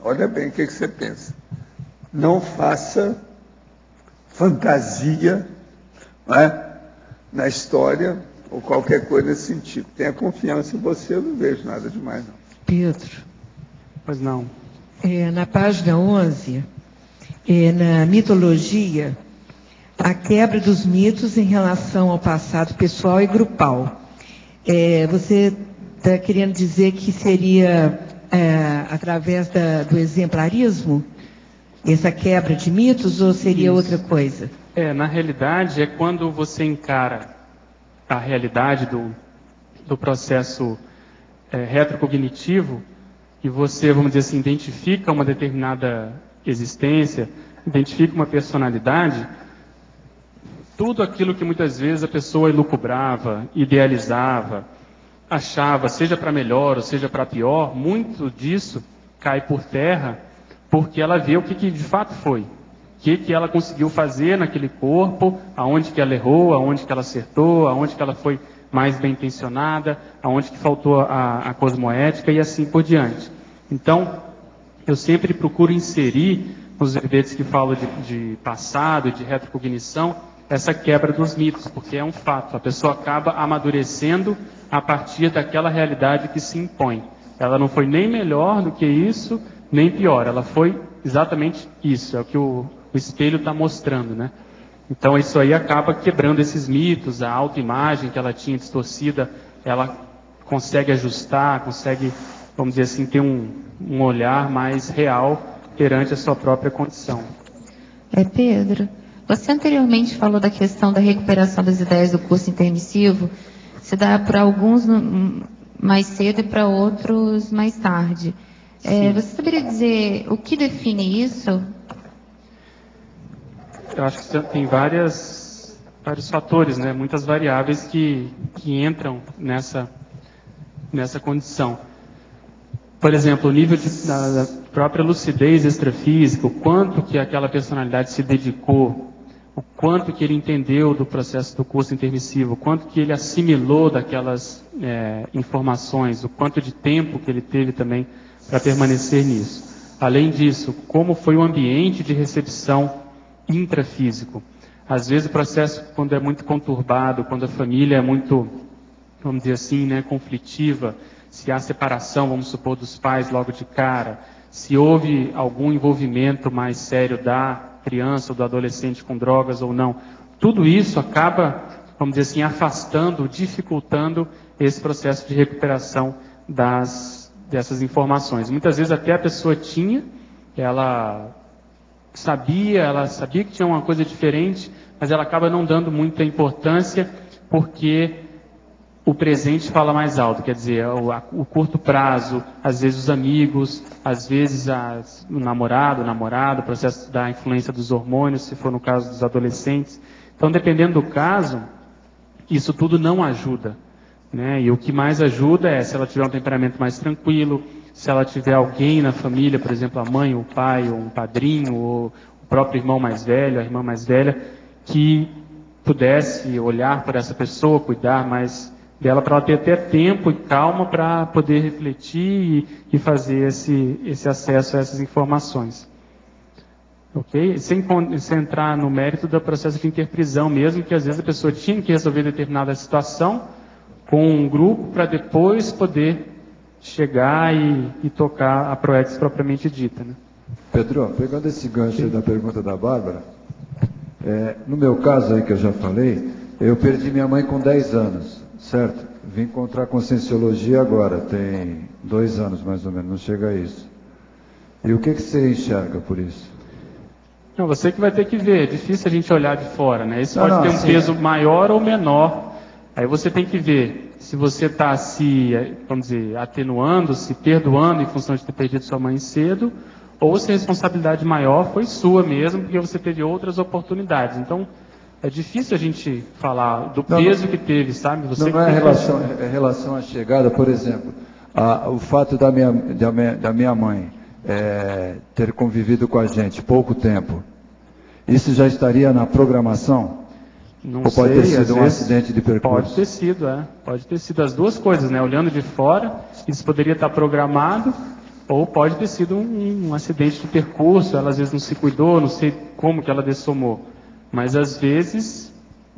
Olha bem o que você pensa. Não faça fantasia, não é, na história ou qualquer coisa nesse sentido. Tenha confiança em você, eu não vejo nada demais, não. Pedro. Pois não. Na página 11, na mitologia, a quebra dos mitos em relação ao passado pessoal e grupal. Você está querendo dizer que seria através do exemplarismo, essa quebra de mitos, ou seria Isso. outra coisa? Na realidade, é quando você encara a realidade do processo retrocognitivo e você, vamos dizer assim, identifica uma determinada existência, identifica uma personalidade, tudo aquilo que muitas vezes a pessoa elucubrava, idealizava, achava, seja para melhor ou seja para pior, muito disso cai por terra porque ela vê o que de fato foi. O que ela conseguiu fazer naquele corpo, aonde que ela errou, aonde que ela acertou, aonde que ela foi mais bem intencionada, aonde que faltou a cosmoética e assim por diante. Então, eu sempre procuro inserir nos verbetes que falam de passado, de retrocognição, essa quebra dos mitos, porque é um fato, a pessoa acaba amadurecendo a partir daquela realidade que se impõe. Ela não foi nem melhor do que isso, nem pior, ela foi exatamente isso, é o que o espelho está mostrando, né? Então isso aí acaba quebrando esses mitos, a autoimagem que ela tinha distorcida, ela consegue ajustar, consegue, vamos dizer assim, ter um olhar mais real perante a sua própria condição. Pedro, você anteriormente falou da questão da recuperação das ideias do curso intermissivo, se dá para alguns mais cedo e para outros mais tarde. Você saberia dizer o que define isso? Eu acho que tem vários fatores, né? Muitas variáveis que entram nessa condição. Por exemplo, o nível da própria lucidez extrafísica, o quanto que aquela personalidade se dedicou, o quanto que ele entendeu do processo do curso intermissivo, o quanto que ele assimilou daquelas informações, o quanto de tempo que ele teve também para permanecer nisso. Além disso, como foi o ambiente de recepção intrafísico. Às vezes o processo, quando é muito conturbado, quando a família é muito, vamos dizer assim, né, conflitiva, se há separação, vamos supor, dos pais logo de cara, se houve algum envolvimento mais sério da criança ou do adolescente com drogas ou não, tudo isso acaba, vamos dizer assim, afastando, dificultando esse processo de recuperação dessas informações. Muitas vezes até a pessoa ela sabia que tinha uma coisa diferente, mas ela acaba não dando muita importância porque o presente fala mais alto, quer dizer, o curto prazo, às vezes os amigos, às vezes o namorado, o processo da influência dos hormônios, se for no caso dos adolescentes. Então, dependendo do caso, isso tudo não ajuda, né? E o que mais ajuda é se ela tiver um temperamento mais tranquilo, se ela tiver alguém na família, por exemplo, a mãe, o pai, ou um padrinho, ou o próprio irmão mais velho, a irmã mais velha, que pudesse olhar para essa pessoa, cuidar mais dela, para ela ter até tempo e calma para poder refletir e fazer esse acesso a essas informações. Ok? Sem entrar no mérito do processo de interprisão mesmo, que às vezes a pessoa tinha que resolver determinada situação com um grupo para depois poder chegar e tocar a ProEx propriamente dita, né? Pedro, pegando esse gancho aí da pergunta da Bárbara, no meu caso aí que eu já falei, eu perdi minha mãe com 10 anos, certo? Vim encontrar Conscienciologia agora, tem 2 anos mais ou menos, não chega a isso. E o que você enxerga por isso? Não, você que vai ter que ver, é difícil a gente olhar de fora, né? Isso pode ter um peso maior ou menor, aí você tem que ver se você está vamos dizer, atenuando, se perdoando em função de ter perdido sua mãe cedo, ou se a responsabilidade maior foi sua mesmo, porque você teve outras oportunidades. Então, é difícil a gente falar do peso que teve, sabe? Você não é relação à chegada, por exemplo, o fato da minha mãe ter convivido com a gente pouco tempo, isso já estaria na programação? Não ou pode ter sido um acidente de percurso? Pode ter sido, pode ter sido as duas coisas, né? Olhando de fora, isso poderia estar programado, ou pode ter sido um acidente de percurso, ela às vezes não se cuidou, não sei como que ela dessomou. Mas às vezes,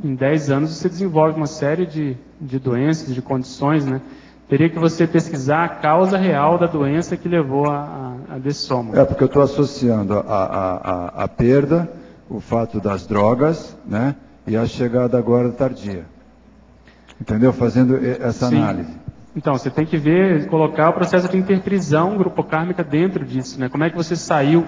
em 10 anos, você desenvolve uma série de doenças, de condições, né? Teria que você pesquisar a causa real da doença que levou a dessoma. Porque eu estou associando a perda, o fato das drogas, né? E a chegada agora tardia. Entendeu? Fazendo essa análise. Então, você tem que colocar o processo de interprisão grupocármica dentro disso, né? Como é que você saiu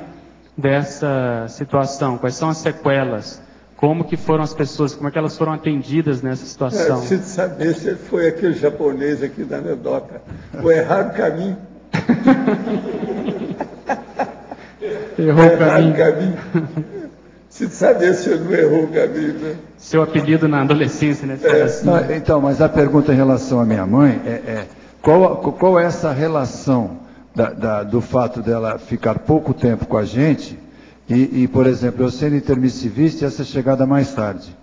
dessa situação? Quais são as sequelas? Como que foram as pessoas, como é que elas foram atendidas nessa situação? Preciso saber se foi aquele japonês aqui da anedota. Foi errado o caminho. Errou o caminho. Preciso saber se ele não errou o caminho, né? Seu apelido na adolescência, né? Assim. Então, mas a pergunta em relação à minha mãe qual é essa relação do fato dela ficar pouco tempo com a gente e, por exemplo, eu sendo intermissivista e essa chegada mais tarde?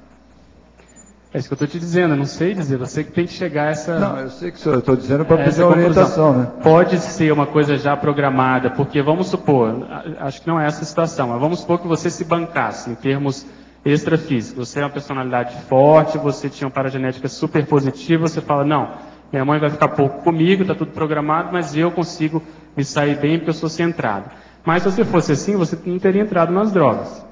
É isso que eu estou te dizendo, eu não sei dizer, você que tem que chegar a essa... Não, eu sei que eu estou dizendo para pedir orientação, né? Pode ser uma coisa já programada, porque vamos supor, acho que não é essa a situação, mas vamos supor que você se bancasse em termos extrafísico. Você é uma personalidade forte, você tinha uma paragenética super positiva, você fala, não, minha mãe vai ficar pouco comigo, está tudo programado, mas eu consigo me sair bem porque eu sou centrado. Mas se você fosse assim, você não teria entrado nas drogas.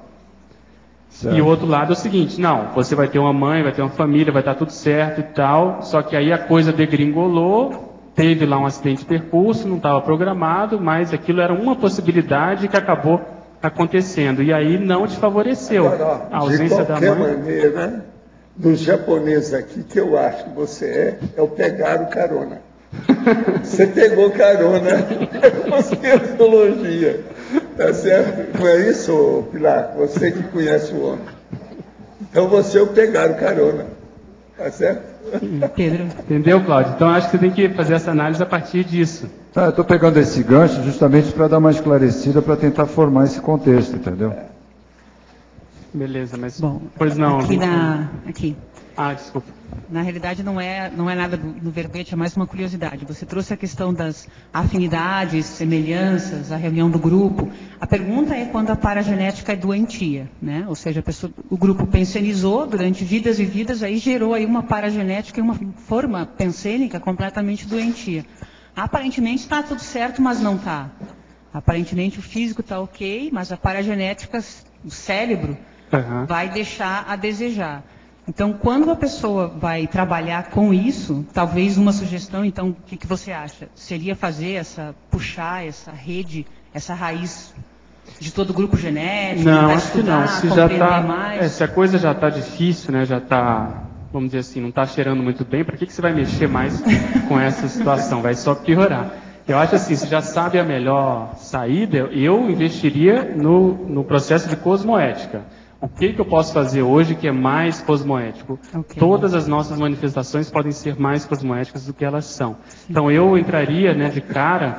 Certo. E o outro lado é o seguinte, não, você vai ter uma mãe, vai ter uma família, vai estar tudo certo e tal, só que aí a coisa degringolou, teve lá um acidente de percurso, não estava programado, mas aquilo era uma possibilidade que acabou acontecendo, e aí não te favoreceu. Agora, a ausência da mãe. De qualquer maneira, dos japoneses aqui, que eu acho que você é o pegar o carona. Você pegou carona com cientologia. Tá certo? Não é isso, Pilar? Você que conhece o homem. Então você é o pegar o carona. Tá certo? Pedro. Entendeu, Cláudio? Então acho que você tem que fazer essa análise a partir disso. Eu estou pegando esse gancho justamente para dar uma esclarecida, para tentar formar esse contexto, entendeu? Beleza, mas... Bom, pois não. Aqui. Ah, desculpa. Na realidade não é nada no verbete, é mais uma curiosidade. Você trouxe a questão das afinidades, semelhanças, a reunião do grupo. A pergunta é quando a paragenética é doentia, né? Ou seja, o grupo pensionizou durante vidas e vidas, aí gerou aí uma paragenética e uma forma pensênica completamente doentia. Aparentemente está tudo certo, mas não está. Aparentemente o físico está ok, mas a paragenética, o cérebro, vai deixar a desejar. Então, quando a pessoa vai trabalhar com isso, talvez uma sugestão, então, o que você acha? Seria puxar essa rede, essa raiz de todo o grupo genético? Não, acho que não. Se já tá, se a coisa já está difícil, né, já está, vamos dizer assim, não está cheirando muito bem, para que você vai mexer mais com essa situação? Vai só piorar. Eu acho assim, se já sabe a melhor saída, eu investiria no processo de cosmoética. O que eu posso fazer hoje que é mais cosmoético? Okay. Todas as nossas manifestações podem ser mais cosmoéticas do que elas são. Então eu entraria, né, de cara,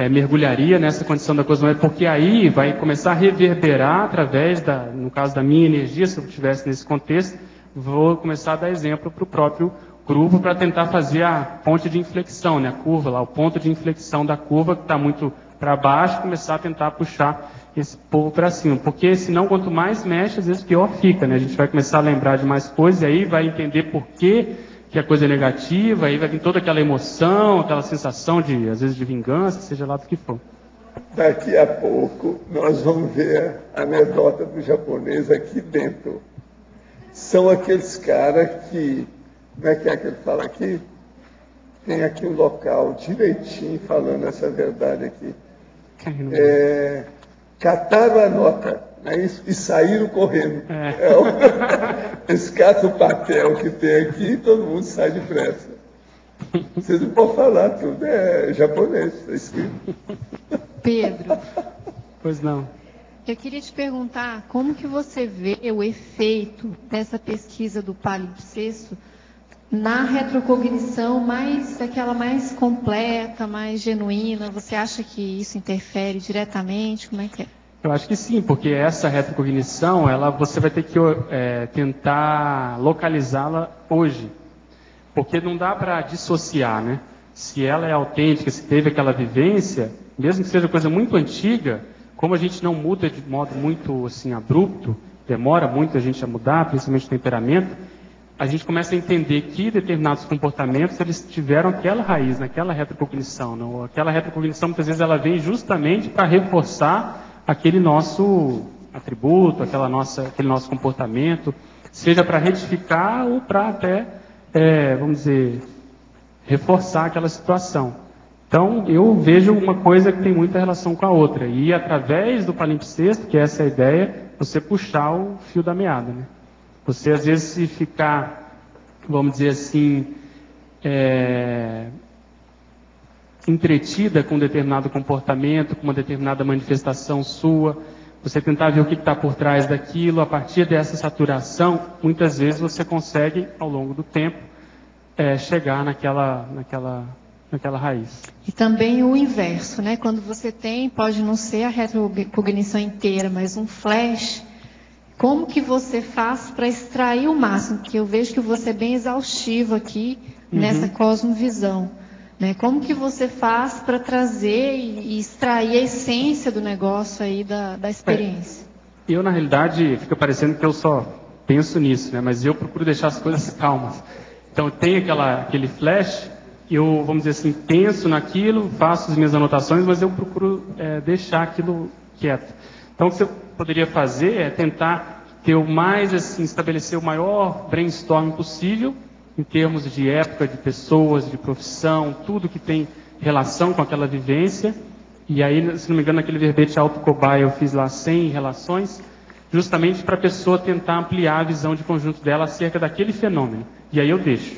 mergulharia nessa condição da cosmoética, porque aí vai começar a reverberar através no caso da minha energia, se eu estivesse nesse contexto, vou começar a dar exemplo para o próprio grupo para tentar fazer a ponte de inflexão, né, a curva lá, o ponto de inflexão da curva que está muito para baixo, começar a tentar puxar esse povo para cima, porque senão quanto mais mexe, às vezes pior fica, né? A gente vai começar a lembrar de mais coisas e aí vai entender por que a coisa é negativa, aí vai vir toda aquela emoção, aquela sensação de, às vezes, de vingança, seja lá do que for. Daqui a pouco nós vamos ver a anedota do japonês aqui dentro. São aqueles caras que, como é que ele fala aqui? Tem aqui um local direitinho falando essa verdade aqui. Cataram a nota, né, e saíram correndo. Eles catam o papel que tem aqui e todo mundo sai depressa. Vocês não podem falar, tudo é japonês, está escrito. Pedro. Pois não. Eu queria te perguntar como que você vê o efeito dessa pesquisa do palimpsesto na retrocognição, aquela mais completa, mais genuína. Você acha que isso interfere diretamente? Como é que é? Eu acho que sim, porque essa retrocognição, você vai ter que tentar localizá-la hoje. Porque não dá para dissociar, né? Se ela é autêntica, se teve aquela vivência, mesmo que seja coisa muito antiga, como a gente não muda de modo muito assim, abrupto, demora muito a gente a mudar, principalmente o temperamento, a gente começa a entender que determinados comportamentos eles tiveram aquela raiz, naquela retrocognição. Não? Aquela retrocognição, muitas vezes, ela vem justamente para reforçar aquele nosso atributo, aquele nosso comportamento, seja para retificar ou para até, vamos dizer, reforçar aquela situação. Então, eu vejo uma coisa que tem muita relação com a outra. E através do palimpsesto, que é essa a ideia, você puxar o fio da meada, né? Você, às vezes, se ficar, vamos dizer assim, entretida com um determinado comportamento, com uma determinada manifestação sua, você tentar ver o que está por trás daquilo, a partir dessa saturação, muitas vezes você consegue, ao longo do tempo, chegar naquela raiz. E também o inverso, né? Quando você pode não ser a retrocognição inteira, mas um flash. Como que você faz para extrair o máximo? Porque eu vejo que você é bem exaustivo aqui nessa cosmovisão. Né? Como que você faz para trazer e extrair a essência do negócio aí da experiência? Eu, na realidade, fica parecendo que eu só penso nisso, né? Mas eu procuro deixar as coisas calmas. Então, tem aquele flash, eu, vamos dizer assim, penso naquilo, faço as minhas anotações, mas eu procuro deixar aquilo quieto. Então, o que você poderia fazer é tentar ter o mais, assim, estabelecer o maior brainstorm possível, em termos de época, de pessoas, de profissão, tudo que tem relação com aquela vivência. E aí, se não me engano, naquele verbete auto-cobaia eu fiz lá 100 relações, justamente para a pessoa tentar ampliar a visão de conjunto dela acerca daquele fenômeno. E aí eu deixo.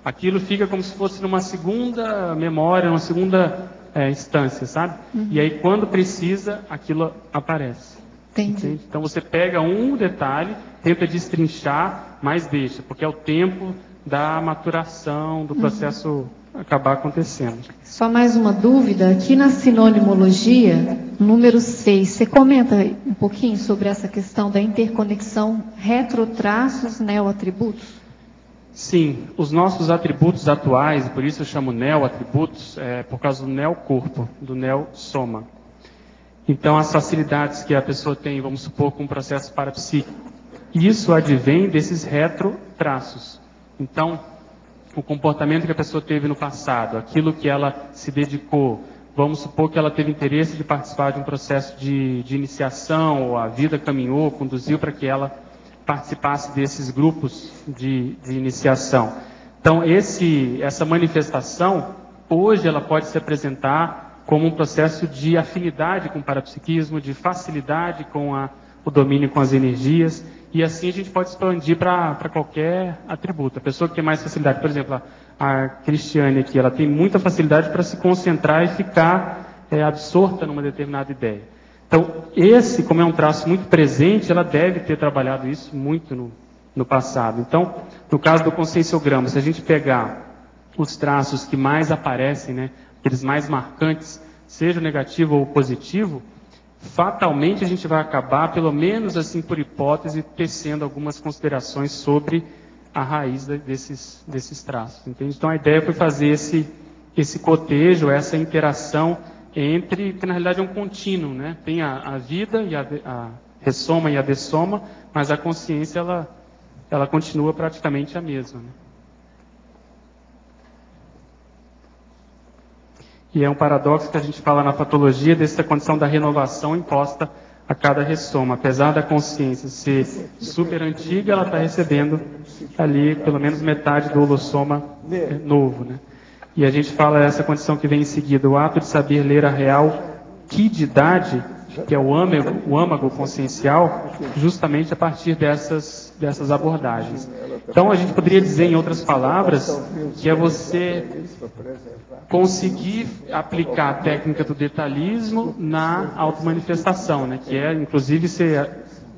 Aquilo fica como se fosse numa segunda memória, numa segunda instância, sabe? Uhum. E aí, quando precisa, aquilo aparece. Entendi. Entende? Então, você pega um detalhe, tenta destrinchar, mas deixa, porque é o tempo da maturação, do processo acabar acontecendo. Só mais uma dúvida, aqui na sinonimologia, número 6, você comenta um pouquinho sobre essa questão da interconexão retrotraços neoatributos? Sim, os nossos atributos atuais, por isso eu chamo neoatributos, por causa do neocorpo, do neosoma. Então, as facilidades que a pessoa tem, vamos supor, com um processo parapsíquico, isso advém desses retrotraços. Então, o comportamento que a pessoa teve no passado, aquilo que ela se dedicou, vamos supor que ela teve interesse de participar de um processo de iniciação, ou a vida caminhou, conduziu para que ela participasse desses grupos de iniciação. Então, essa manifestação, hoje ela pode se apresentar como um processo de afinidade com o parapsiquismo, de facilidade com o domínio com as energias, e assim a gente pode expandir para qualquer atributo. A pessoa que tem mais facilidade, por exemplo, a Cristiane aqui, ela tem muita facilidade para se concentrar e ficar absorta numa determinada ideia. Então, como é um traço muito presente, ela deve ter trabalhado isso muito no passado. Então, no caso do conscienciograma, se a gente pegar os traços que mais aparecem, né, aqueles mais marcantes, seja negativo ou positivo, fatalmente a gente vai acabar, pelo menos assim por hipótese, tecendo algumas considerações sobre a raiz desses traços. Entende? Então a ideia foi fazer esse cotejo, essa interação entre, que na realidade é um contínuo, né? Tem a vida, e a ressoma e a dessoma, mas a consciência ela continua praticamente a mesma. Né? E é um paradoxo que a gente fala na patologia dessa condição da renovação imposta a cada ressoma. Apesar da consciência ser super antiga, ela está recebendo ali pelo menos metade do holossoma novo. Né? E a gente fala essa condição que vem em seguida, o ato de saber ler a real quididade, que é o âmago consciencial, justamente a partir dessas abordagens. Então a gente poderia dizer, em outras palavras, que é você conseguir aplicar a técnica do detalhismo na automanifestação, né? Que inclusive, você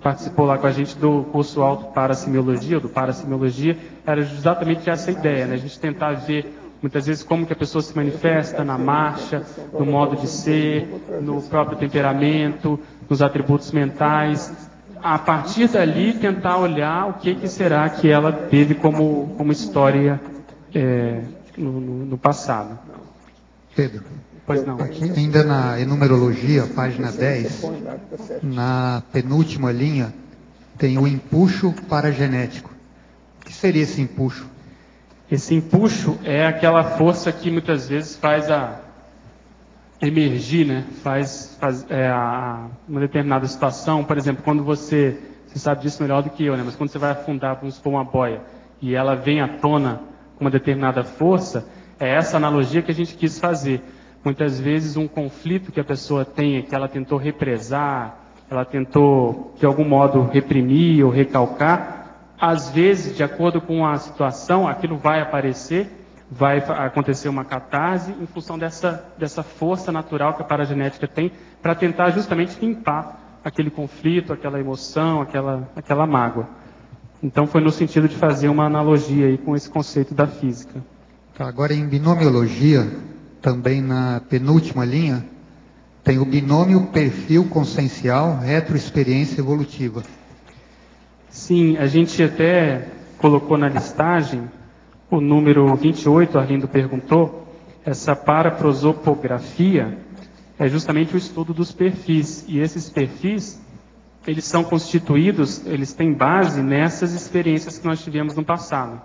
participou lá com a gente do curso auto-parasimiologia, ou do parasimiologia, era exatamente essa ideia, né? A gente tentar ver, muitas vezes, como que a pessoa se manifesta na marcha, no modo de ser, no próprio temperamento, nos atributos mentais. A partir dali, tentar olhar o que será que ela teve como história no passado. Pedro, pois não. Aqui ainda na enumerologia, página 10, na penúltima linha, tem o empuxo paragenético. O que seria esse empuxo? Esse empuxo é aquela força que muitas vezes faz emergir, né? Faz uma determinada situação. Por exemplo, quando você sabe disso melhor do que eu, né? Mas quando você vai afundar, vamos supor, uma boia, e ela vem à tona com uma determinada força, é essa analogia que a gente quis fazer. Muitas vezes um conflito que a pessoa tem, que ela tentou represar, ela tentou, de algum modo, reprimir ou recalcar, às vezes, de acordo com a situação, aquilo vai aparecer, vai acontecer uma catarse em função dessa força natural que a paragenética tem para tentar justamente limpar aquele conflito, aquela emoção, aquela mágoa. Então foi no sentido de fazer uma analogia aí com esse conceito da física. Tá, agora em binomiologia, também na penúltima linha, tem o binômio perfil consciencial retroexperiência evolutiva. Sim, a gente até colocou na listagem o número 28, Arlindo perguntou, essa paraprosopografia é justamente o estudo dos perfis. E esses perfis, eles são constituídos, eles têm base nessas experiências que nós tivemos no passado.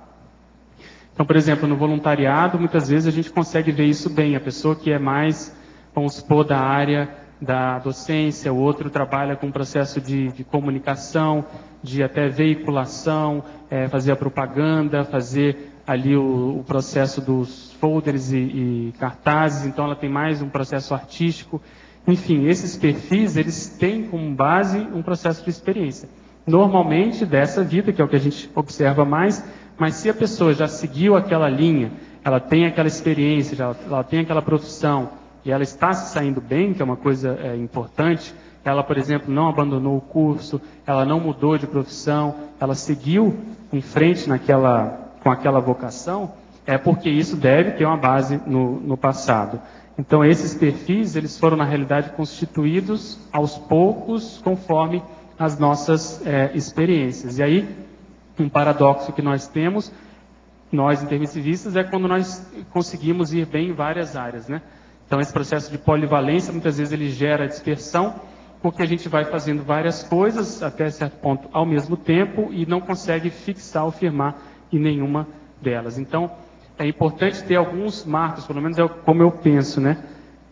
Então, por exemplo, no voluntariado, muitas vezes a gente consegue ver isso bem. A pessoa que é mais, vamos supor, da área da docência, o outro trabalha com um processo de comunicação, de até veiculação, fazer a propaganda, fazer ali o processo dos folders e cartazes, então ela tem mais um processo artístico. Enfim, esses perfis, eles têm como base um processo de experiência. Normalmente, dessa vida, que é o que a gente observa mais, mas se a pessoa já seguiu aquela linha, ela tem aquela experiência, ela tem aquela profissão, e ela está se saindo bem, que é uma coisa importante, ela, por exemplo, não abandonou o curso, ela não mudou de profissão, ela seguiu em frente com aquela vocação, é porque isso deve ter uma base no passado. Então, esses perfis, eles foram, na realidade, constituídos aos poucos, conforme as nossas experiências. E aí, um paradoxo que nós temos, nós intermissivistas, é quando nós conseguimos ir bem em várias áreas, né? Então, esse processo de polivalência, muitas vezes, ele gera dispersão, porque a gente vai fazendo várias coisas, até certo ponto, ao mesmo tempo, e não consegue fixar ou firmar em nenhuma delas. Então, é importante ter alguns marcos, pelo menos é como eu penso, né?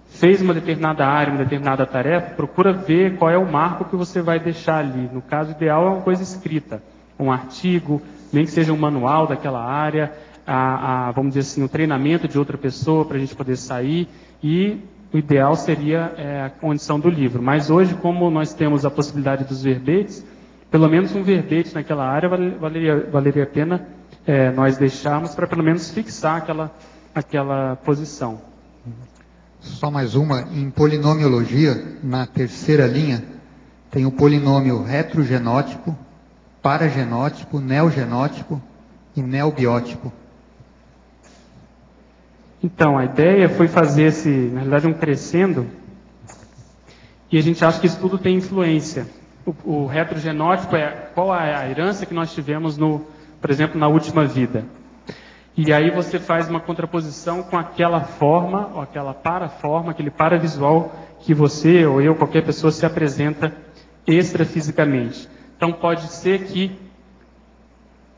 Fez uma determinada área, uma determinada tarefa, procura ver qual é o marco que você vai deixar ali. No caso ideal, é uma coisa escrita, um artigo, nem que seja um manual daquela área, vamos dizer assim, um treinamento de outra pessoa para a gente poder sair, e o ideal seria a condição do livro. Mas hoje, como nós temos a possibilidade dos verbetes, pelo menos um verbete naquela área valeria a pena nós deixarmos para pelo menos fixar aquela posição. Só mais uma, em polinomiologia, na terceira linha, tem o polinômio retrogenótipo, paragenótipo, neogenótipo e neobiótipo. Então, a ideia foi fazer na realidade, um crescendo, e a gente acha que isso tudo tem influência. O retrogenótipo qual é a herança que nós tivemos, por exemplo, na última vida. E aí você faz uma contraposição com aquela forma, ou aquela paraforma, aquele paravisual que você, ou eu, qualquer pessoa, se apresenta extrafisicamente. Então, pode ser que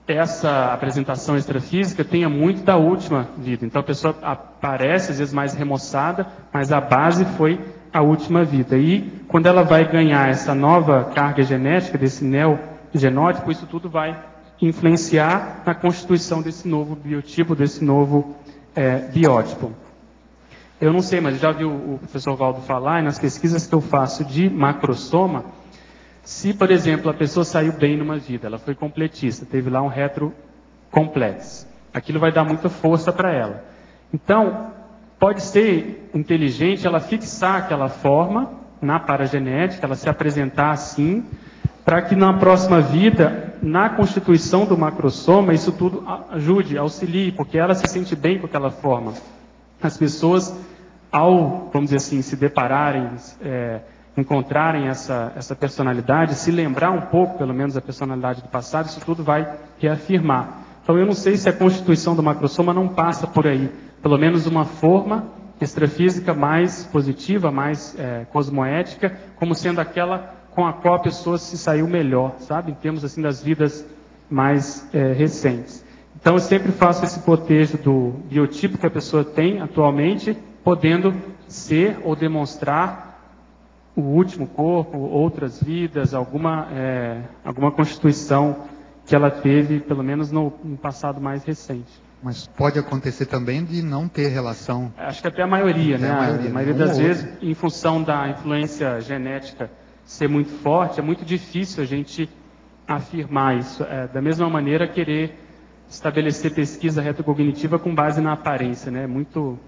essa apresentação extrafísica tenha muito da última vida. Então, a pessoa aparece, às vezes, mais remoçada, mas a base foi a última vida. E, quando ela vai ganhar essa nova carga genética, desse neogenótipo, isso tudo vai influenciar na constituição desse novo biotipo, desse novo biótipo. Eu não sei, mas já vi o professor Valdo falar, e nas pesquisas que eu faço de macrosoma, se, por exemplo, a pessoa saiu bem numa vida, ela foi completista, teve lá um retrocomplex, aquilo vai dar muita força para ela. Então, pode ser inteligente ela fixar aquela forma na paragenética, ela se apresentar assim, para que na próxima vida, na constituição do macrosoma, isso tudo ajude, auxilie, porque ela se sente bem com aquela forma. As pessoas, ao, vamos dizer assim, se depararem, encontrarem essa personalidade, se lembrar um pouco, pelo menos, da personalidade do passado, isso tudo vai reafirmar. Então, eu não sei se a constituição do macrosoma não passa por aí. Pelo menos uma forma extrafísica mais positiva, mais cosmoética, como sendo aquela com a qual a pessoa se saiu melhor, sabe? Em termos assim das vidas mais recentes. Então eu sempre faço esse cotejo do biotipo que a pessoa tem atualmente, podendo ser ou demonstrar o último corpo, outras vidas, alguma constituição que ela teve, pelo menos no passado mais recente. Mas pode acontecer também de não ter relação. Acho que até a maioria, né? A maioria das vezes, em função da influência genética ser muito forte, é muito difícil a gente afirmar isso. Da mesma maneira, querer estabelecer pesquisa retrocognitiva com base na aparência, né? Muito,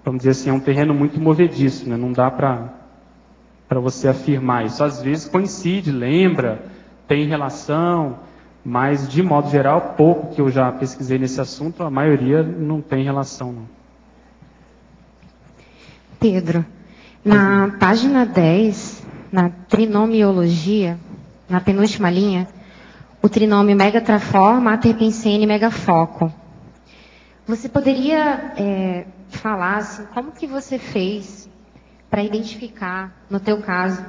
vamos dizer assim, é um terreno muito movediço, né? Não dá para você afirmar isso. Às vezes coincide, lembra, tem relação, mas de modo geral, pouco que eu já pesquisei nesse assunto, a maioria não tem relação, não. Pedro, na página 10, na trinomiologia, na penúltima linha, o trinômio megatrafor, materpensene e megafoco. Você poderia falar assim, como que você fez para identificar, no teu caso,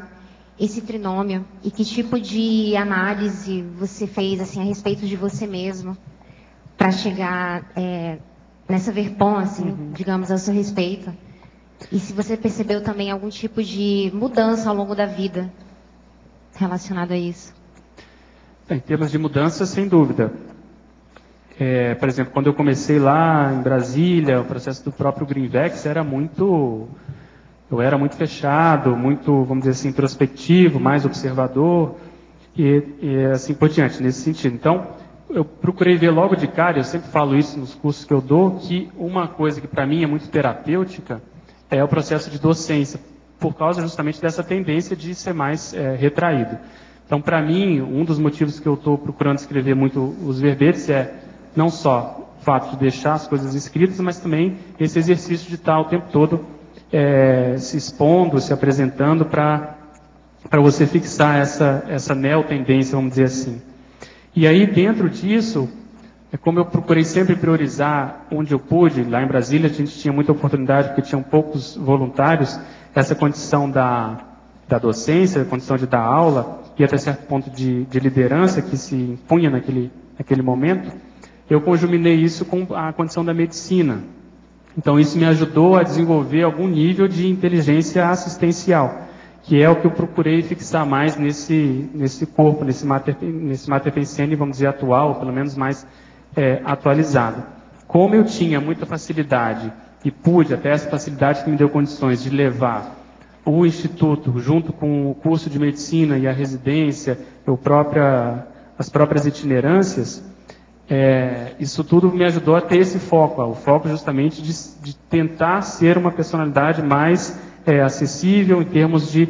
esse trinômio e que tipo de análise você fez assim a respeito de você mesmo para chegar nessa verpon, assim, digamos, a seu respeito. E se você percebeu também algum tipo de mudança ao longo da vida relacionado a isso. Em termos de mudança, sem dúvida. Por exemplo, quando eu comecei lá em Brasília, o processo do próprio Greenvex eu era muito fechado, muito, vamos dizer assim, introspectivo, mais observador, e assim por diante, nesse sentido. Então, eu procurei ver logo de cara, eu sempre falo isso nos cursos que eu dou, que uma coisa que para mim é muito terapêutica é o processo de docência, por causa justamente dessa tendência de ser mais retraído. Então, para mim, um dos motivos que eu estou procurando escrever muito os verbetes é não só o fato de deixar as coisas escritas, mas também esse exercício de estar o tempo todo se expondo, se apresentando para você fixar essa neotendência, vamos dizer assim. E aí, dentro disso, como eu procurei sempre priorizar onde eu pude, lá em Brasília a gente tinha muita oportunidade, porque tinham poucos voluntários, essa condição da docência, a condição de dar aula, e até certo ponto de liderança que se impunha naquele momento, eu conjuminei isso com a condição da medicina. Então isso me ajudou a desenvolver algum nível de inteligência assistencial, que é o que eu procurei fixar mais nesse corpo, nesse Mater Pensene, vamos dizer, atual, ou pelo menos mais atualizado. Como eu tinha muita facilidade, e pude, até essa facilidade que me deu condições de levar o Instituto, junto com o curso de medicina e a residência, as próprias itinerâncias, isso tudo me ajudou a ter esse foco, o foco justamente de tentar ser uma personalidade mais acessível em termos de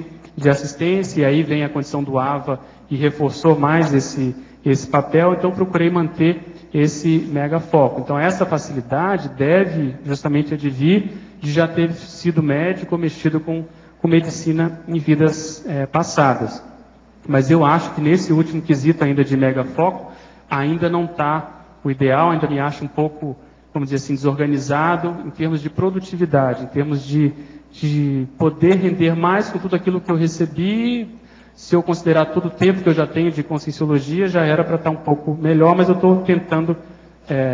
assistência, e aí vem a condição do AVA e reforçou mais esse papel, então procurei manter esse mega foco. Então essa facilidade deve justamente advir de já ter sido médico ou mexido com medicina em vidas passadas. Mas eu acho que nesse último quesito ainda de mega foco, ainda não está o ideal, ainda me acho um pouco, vamos dizer assim, desorganizado em termos de produtividade, em termos de poder render mais com tudo aquilo que eu recebi. Se eu considerar todo o tempo que eu já tenho de conscienciologia, já era para estar um pouco melhor, mas eu estou tentando,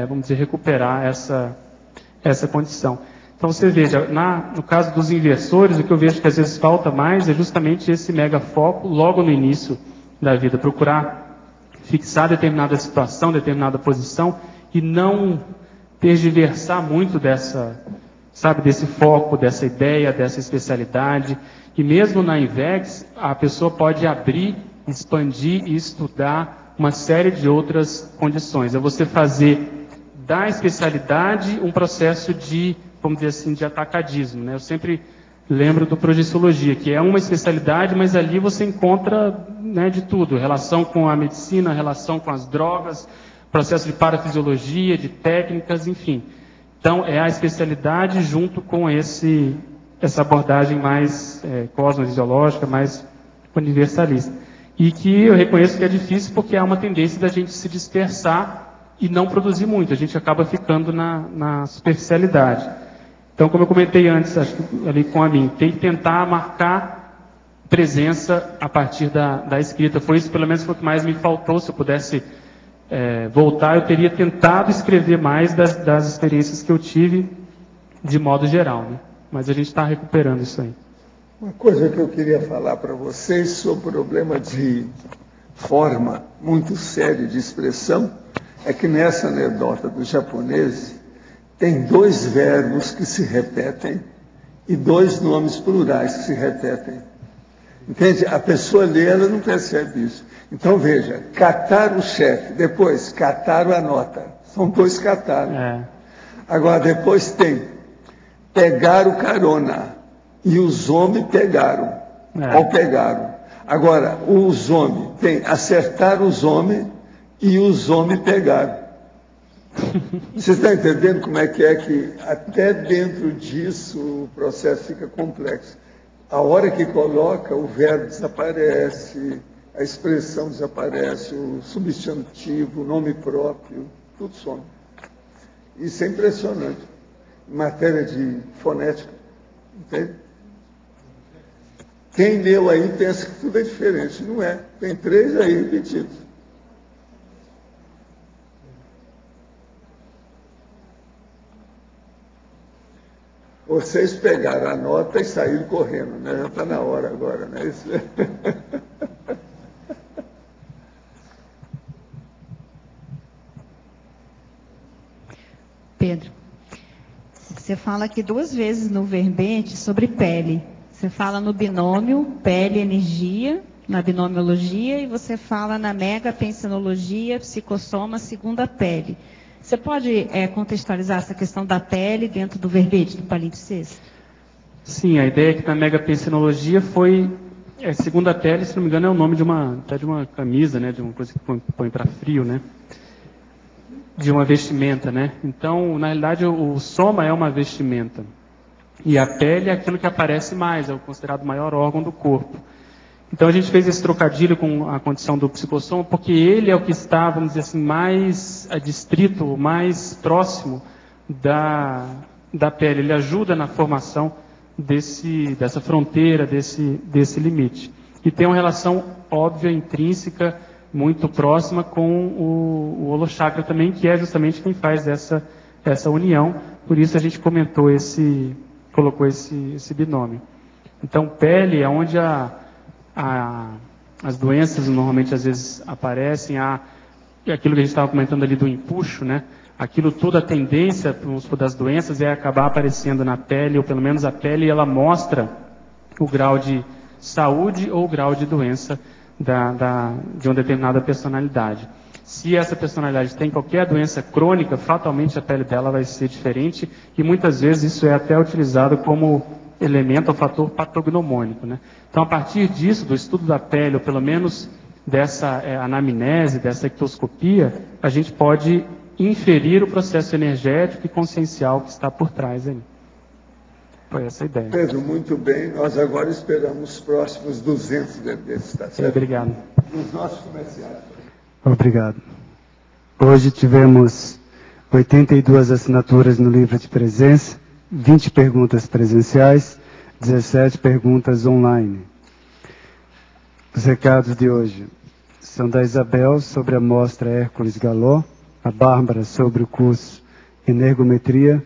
vamos dizer, recuperar essa condição. Então você veja, no caso dos inversores, o que eu vejo que às vezes falta mais é justamente esse mega foco logo no início da vida, procurar fixar determinada situação, determinada posição e não tergiversar muito desse foco, dessa ideia, dessa especialidade. E mesmo na INVEX, a pessoa pode abrir, expandir e estudar uma série de outras condições. É você fazer da especialidade um processo de, vamos dizer assim, de atacadismo, né? Eu sempre lembro do projeciologia, que é uma especialidade, mas ali você encontra, né, de tudo, relação com a medicina, relação com as drogas, processo de parafisiologia, de técnicas, enfim. Então, é a especialidade junto com essa abordagem mais cosmofisiológica, mais universalista. E que eu reconheço que é difícil porque há uma tendência da gente se dispersar e não produzir muito. A gente acaba ficando na superficialidade. Então, como eu comentei antes, acho que ali com a mim, tem que tentar marcar presença a partir da escrita. Foi isso, pelo menos, foi o que mais me faltou. Se eu pudesse voltar, eu teria tentado escrever mais das experiências que eu tive de modo geral, né? Mas a gente está recuperando isso aí. Uma coisa que eu queria falar para vocês sobre o problema de forma muito sério de expressão é que nessa anedota do japonês tem 2 verbos que se repetem e 2 nomes plurais que se repetem. Entende? A pessoa lê, ela não percebe isso. Então veja, catar o chefe, depois catar a nota. São 2 catar. Agora depois tem pegar o carona e os homens pegaram, ou pegaram. Agora, os homens, tem acertar os homens e os homens pegaram. Você está entendendo como é que até dentro disso o processo fica complexo. A hora que coloca, o verbo desaparece, a expressão desaparece, o substantivo, o nome próprio, tudo some. Isso é impressionante. Em matéria de fonética, entende? Quem leu aí pensa que tudo é diferente. Não é. Tem 3 aí repetidos. Vocês pegaram a nota e saíram correndo, né? Já está na hora agora, né? Isso. Pedro, você fala aqui 2 vezes no verbete sobre pele. Você fala no binômio pele-energia, na binomiologia, e você fala na megapensinologia, psicossoma, segunda pele. Você pode contextualizar essa questão da pele dentro do verbete do palimpsesto? Sim, a ideia é que na megapensinologia foi... segunda pele, se não me engano, é o nome até de uma camisa, né? De uma coisa que põe para frio, né? De uma vestimenta, né? Então, na realidade, o soma é uma vestimenta. E a pele é aquilo que aparece mais, é o considerado maior órgão do corpo. Então, a gente fez esse trocadilho com a condição do psicossoma, porque ele é o que está, vamos dizer assim, mais adstrito, mais próximo da pele. Ele ajuda na formação dessa fronteira, desse limite. E tem uma relação óbvia, intrínseca, muito próxima com o holochakra também, que é justamente quem faz essa união. Por isso a gente colocou esse binômio. Então, pele é onde as doenças normalmente às vezes aparecem, aquilo que a gente estava comentando ali do empuxo, né? Aquilo tudo, a tendência das doenças é acabar aparecendo na pele, ou pelo menos a pele ela mostra o grau de saúde ou o grau de doença de uma determinada personalidade. Se essa personalidade tem qualquer doença crônica, fatalmente a pele dela vai ser diferente, e muitas vezes isso é até utilizado como elemento ou fator patognomônico, né? Então, a partir disso, do estudo da pele, ou pelo menos dessa anamnese, dessa ectoscopia, a gente pode inferir o processo energético e consciencial que está por trás aí. Foi essa a ideia. Pedro, muito bem. Nós agora esperamos os próximos 200 verbetes, tá certo? Obrigado. Os nossos comerciais. Obrigado. Hoje tivemos 82 assinaturas no livro de presença, 20 perguntas presenciais, 17 perguntas online. Os recados de hoje são da Isabel sobre a mostra Hércules Galó, a Bárbara sobre o curso Energometria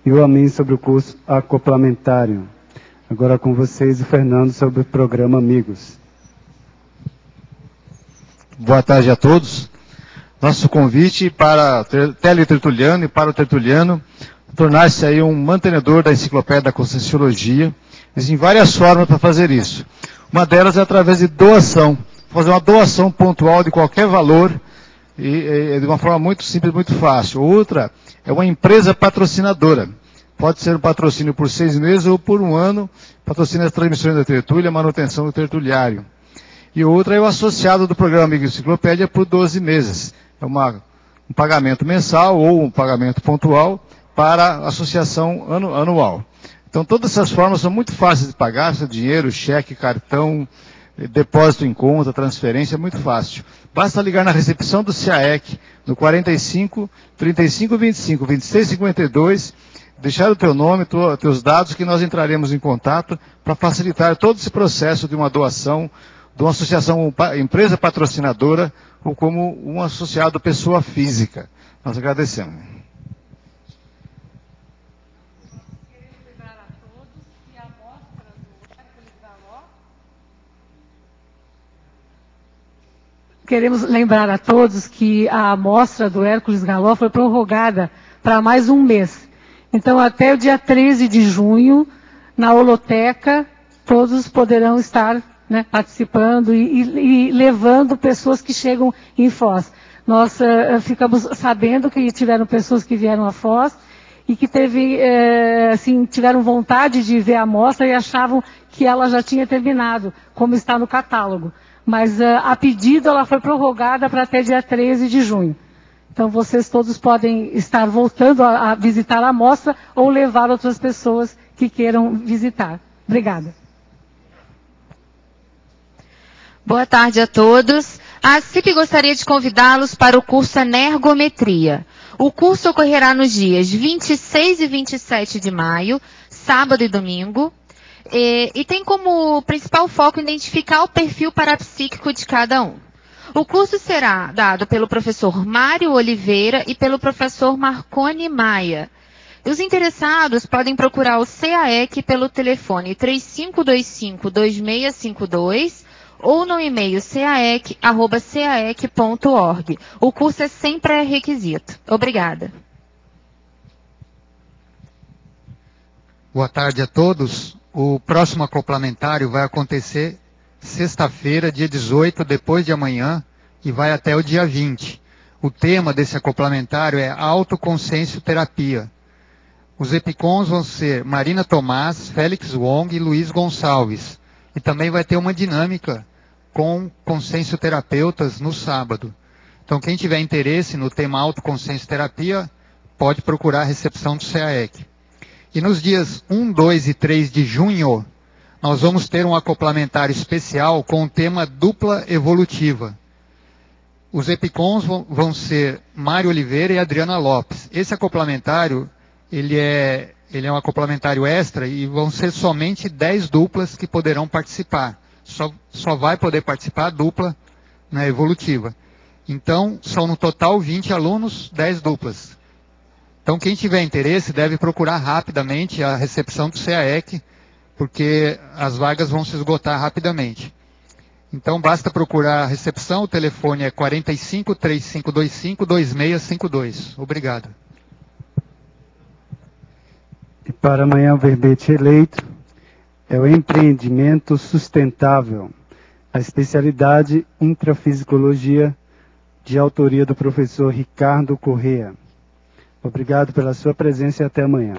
e o Amin sobre o curso Acoplamentário. Agora com vocês o Fernando sobre o programa Amigos. Boa tarde a todos. Nosso convite para o teletertuliano e para o tertuliano tornar-se aí um mantenedor da enciclopédia da Conscienciologia. Existem várias formas para fazer isso. Uma delas é através de doação. Fazer uma doação pontual de qualquer valor e de uma forma muito simples, muito fácil. Outra é uma empresa patrocinadora. Pode ser um patrocínio por 6 meses ou por 1 ano. Patrocina as transmissões da tertúlia, a manutenção do tertuliário. E outra é o associado do programa Amigo Enciclopédia por 12 meses. É um pagamento mensal ou um pagamento pontual para a associação anual. Então, todas essas formas são muito fáceis de pagar, seu dinheiro, cheque, cartão, depósito em conta, transferência, é muito fácil. Basta ligar na recepção do CAEC, no 45 35 25 26 52, deixar o teu nome, teus dados, que nós entraremos em contato para facilitar todo esse processo de uma doação, de uma associação, empresa patrocinadora, ou como um associado pessoa física. Nós agradecemos. Queremos lembrar a todos que a amostra do Hércules Galó foi prorrogada para mais 1 mês. Então, até o dia 13 de junho, na holoteca, todos poderão estar, né, participando e levando pessoas que chegam em Foz. Nós ficamos sabendo que tiveram pessoas que vieram a Foz e que tiveram vontade de ver a amostra e achavam que ela já tinha terminado, como está no catálogo. Mas a pedido ela foi prorrogada para até dia 13 de junho. Então vocês todos podem estar voltando a visitar a amostra ou levar outras pessoas que queiram visitar. Obrigada. Boa tarde a todos. A CIP gostaria de convidá-los para o curso Energometria. O curso ocorrerá nos dias 26 e 27 de maio, sábado e domingo. e tem como principal foco identificar o perfil parapsíquico de cada um. O curso será dado pelo professor Mário Oliveira e pelo professor Marconi Maia. Os interessados podem procurar o CAEC pelo telefone 3525-2652 ou no e-mail caec@caec.org. O curso é sem pré-requisito. Obrigada. Boa tarde a todos. O próximo acoplamentário vai acontecer sexta-feira, dia 18, depois de amanhã, e vai até o dia 20. O tema desse acoplamentário é autoconsciencioterapia. Os EPICONs vão ser Marina Tomás, Félix Wong e Luiz Gonçalves. E também vai ter uma dinâmica com consciencioterapeutas no sábado. Então, quem tiver interesse no tema autoconsciencioterapia, pode procurar a recepção do CAEC. E nos dias 1, 2 e 3 de junho, nós vamos ter um acoplamentário especial com o tema dupla evolutiva. Os EPICONs vão ser Mário Oliveira e Adriana Lopes. Esse acoplamentário, ele é um acoplamentário extra e vão ser somente 10 duplas que poderão participar. Só vai poder participar a dupla, né, evolutiva. Então, são no total 20 alunos, 10 duplas. Então, quem tiver interesse deve procurar rapidamente a recepção do CAEC, porque as vagas vão se esgotar rapidamente. Então, basta procurar a recepção, o telefone é 45-3525-2652. Obrigado. E para amanhã o verbete eleito é o empreendimento sustentável, a especialidade intrafisicologia, de autoria do professor Ricardo Corrêa. Obrigado pela sua presença e até amanhã.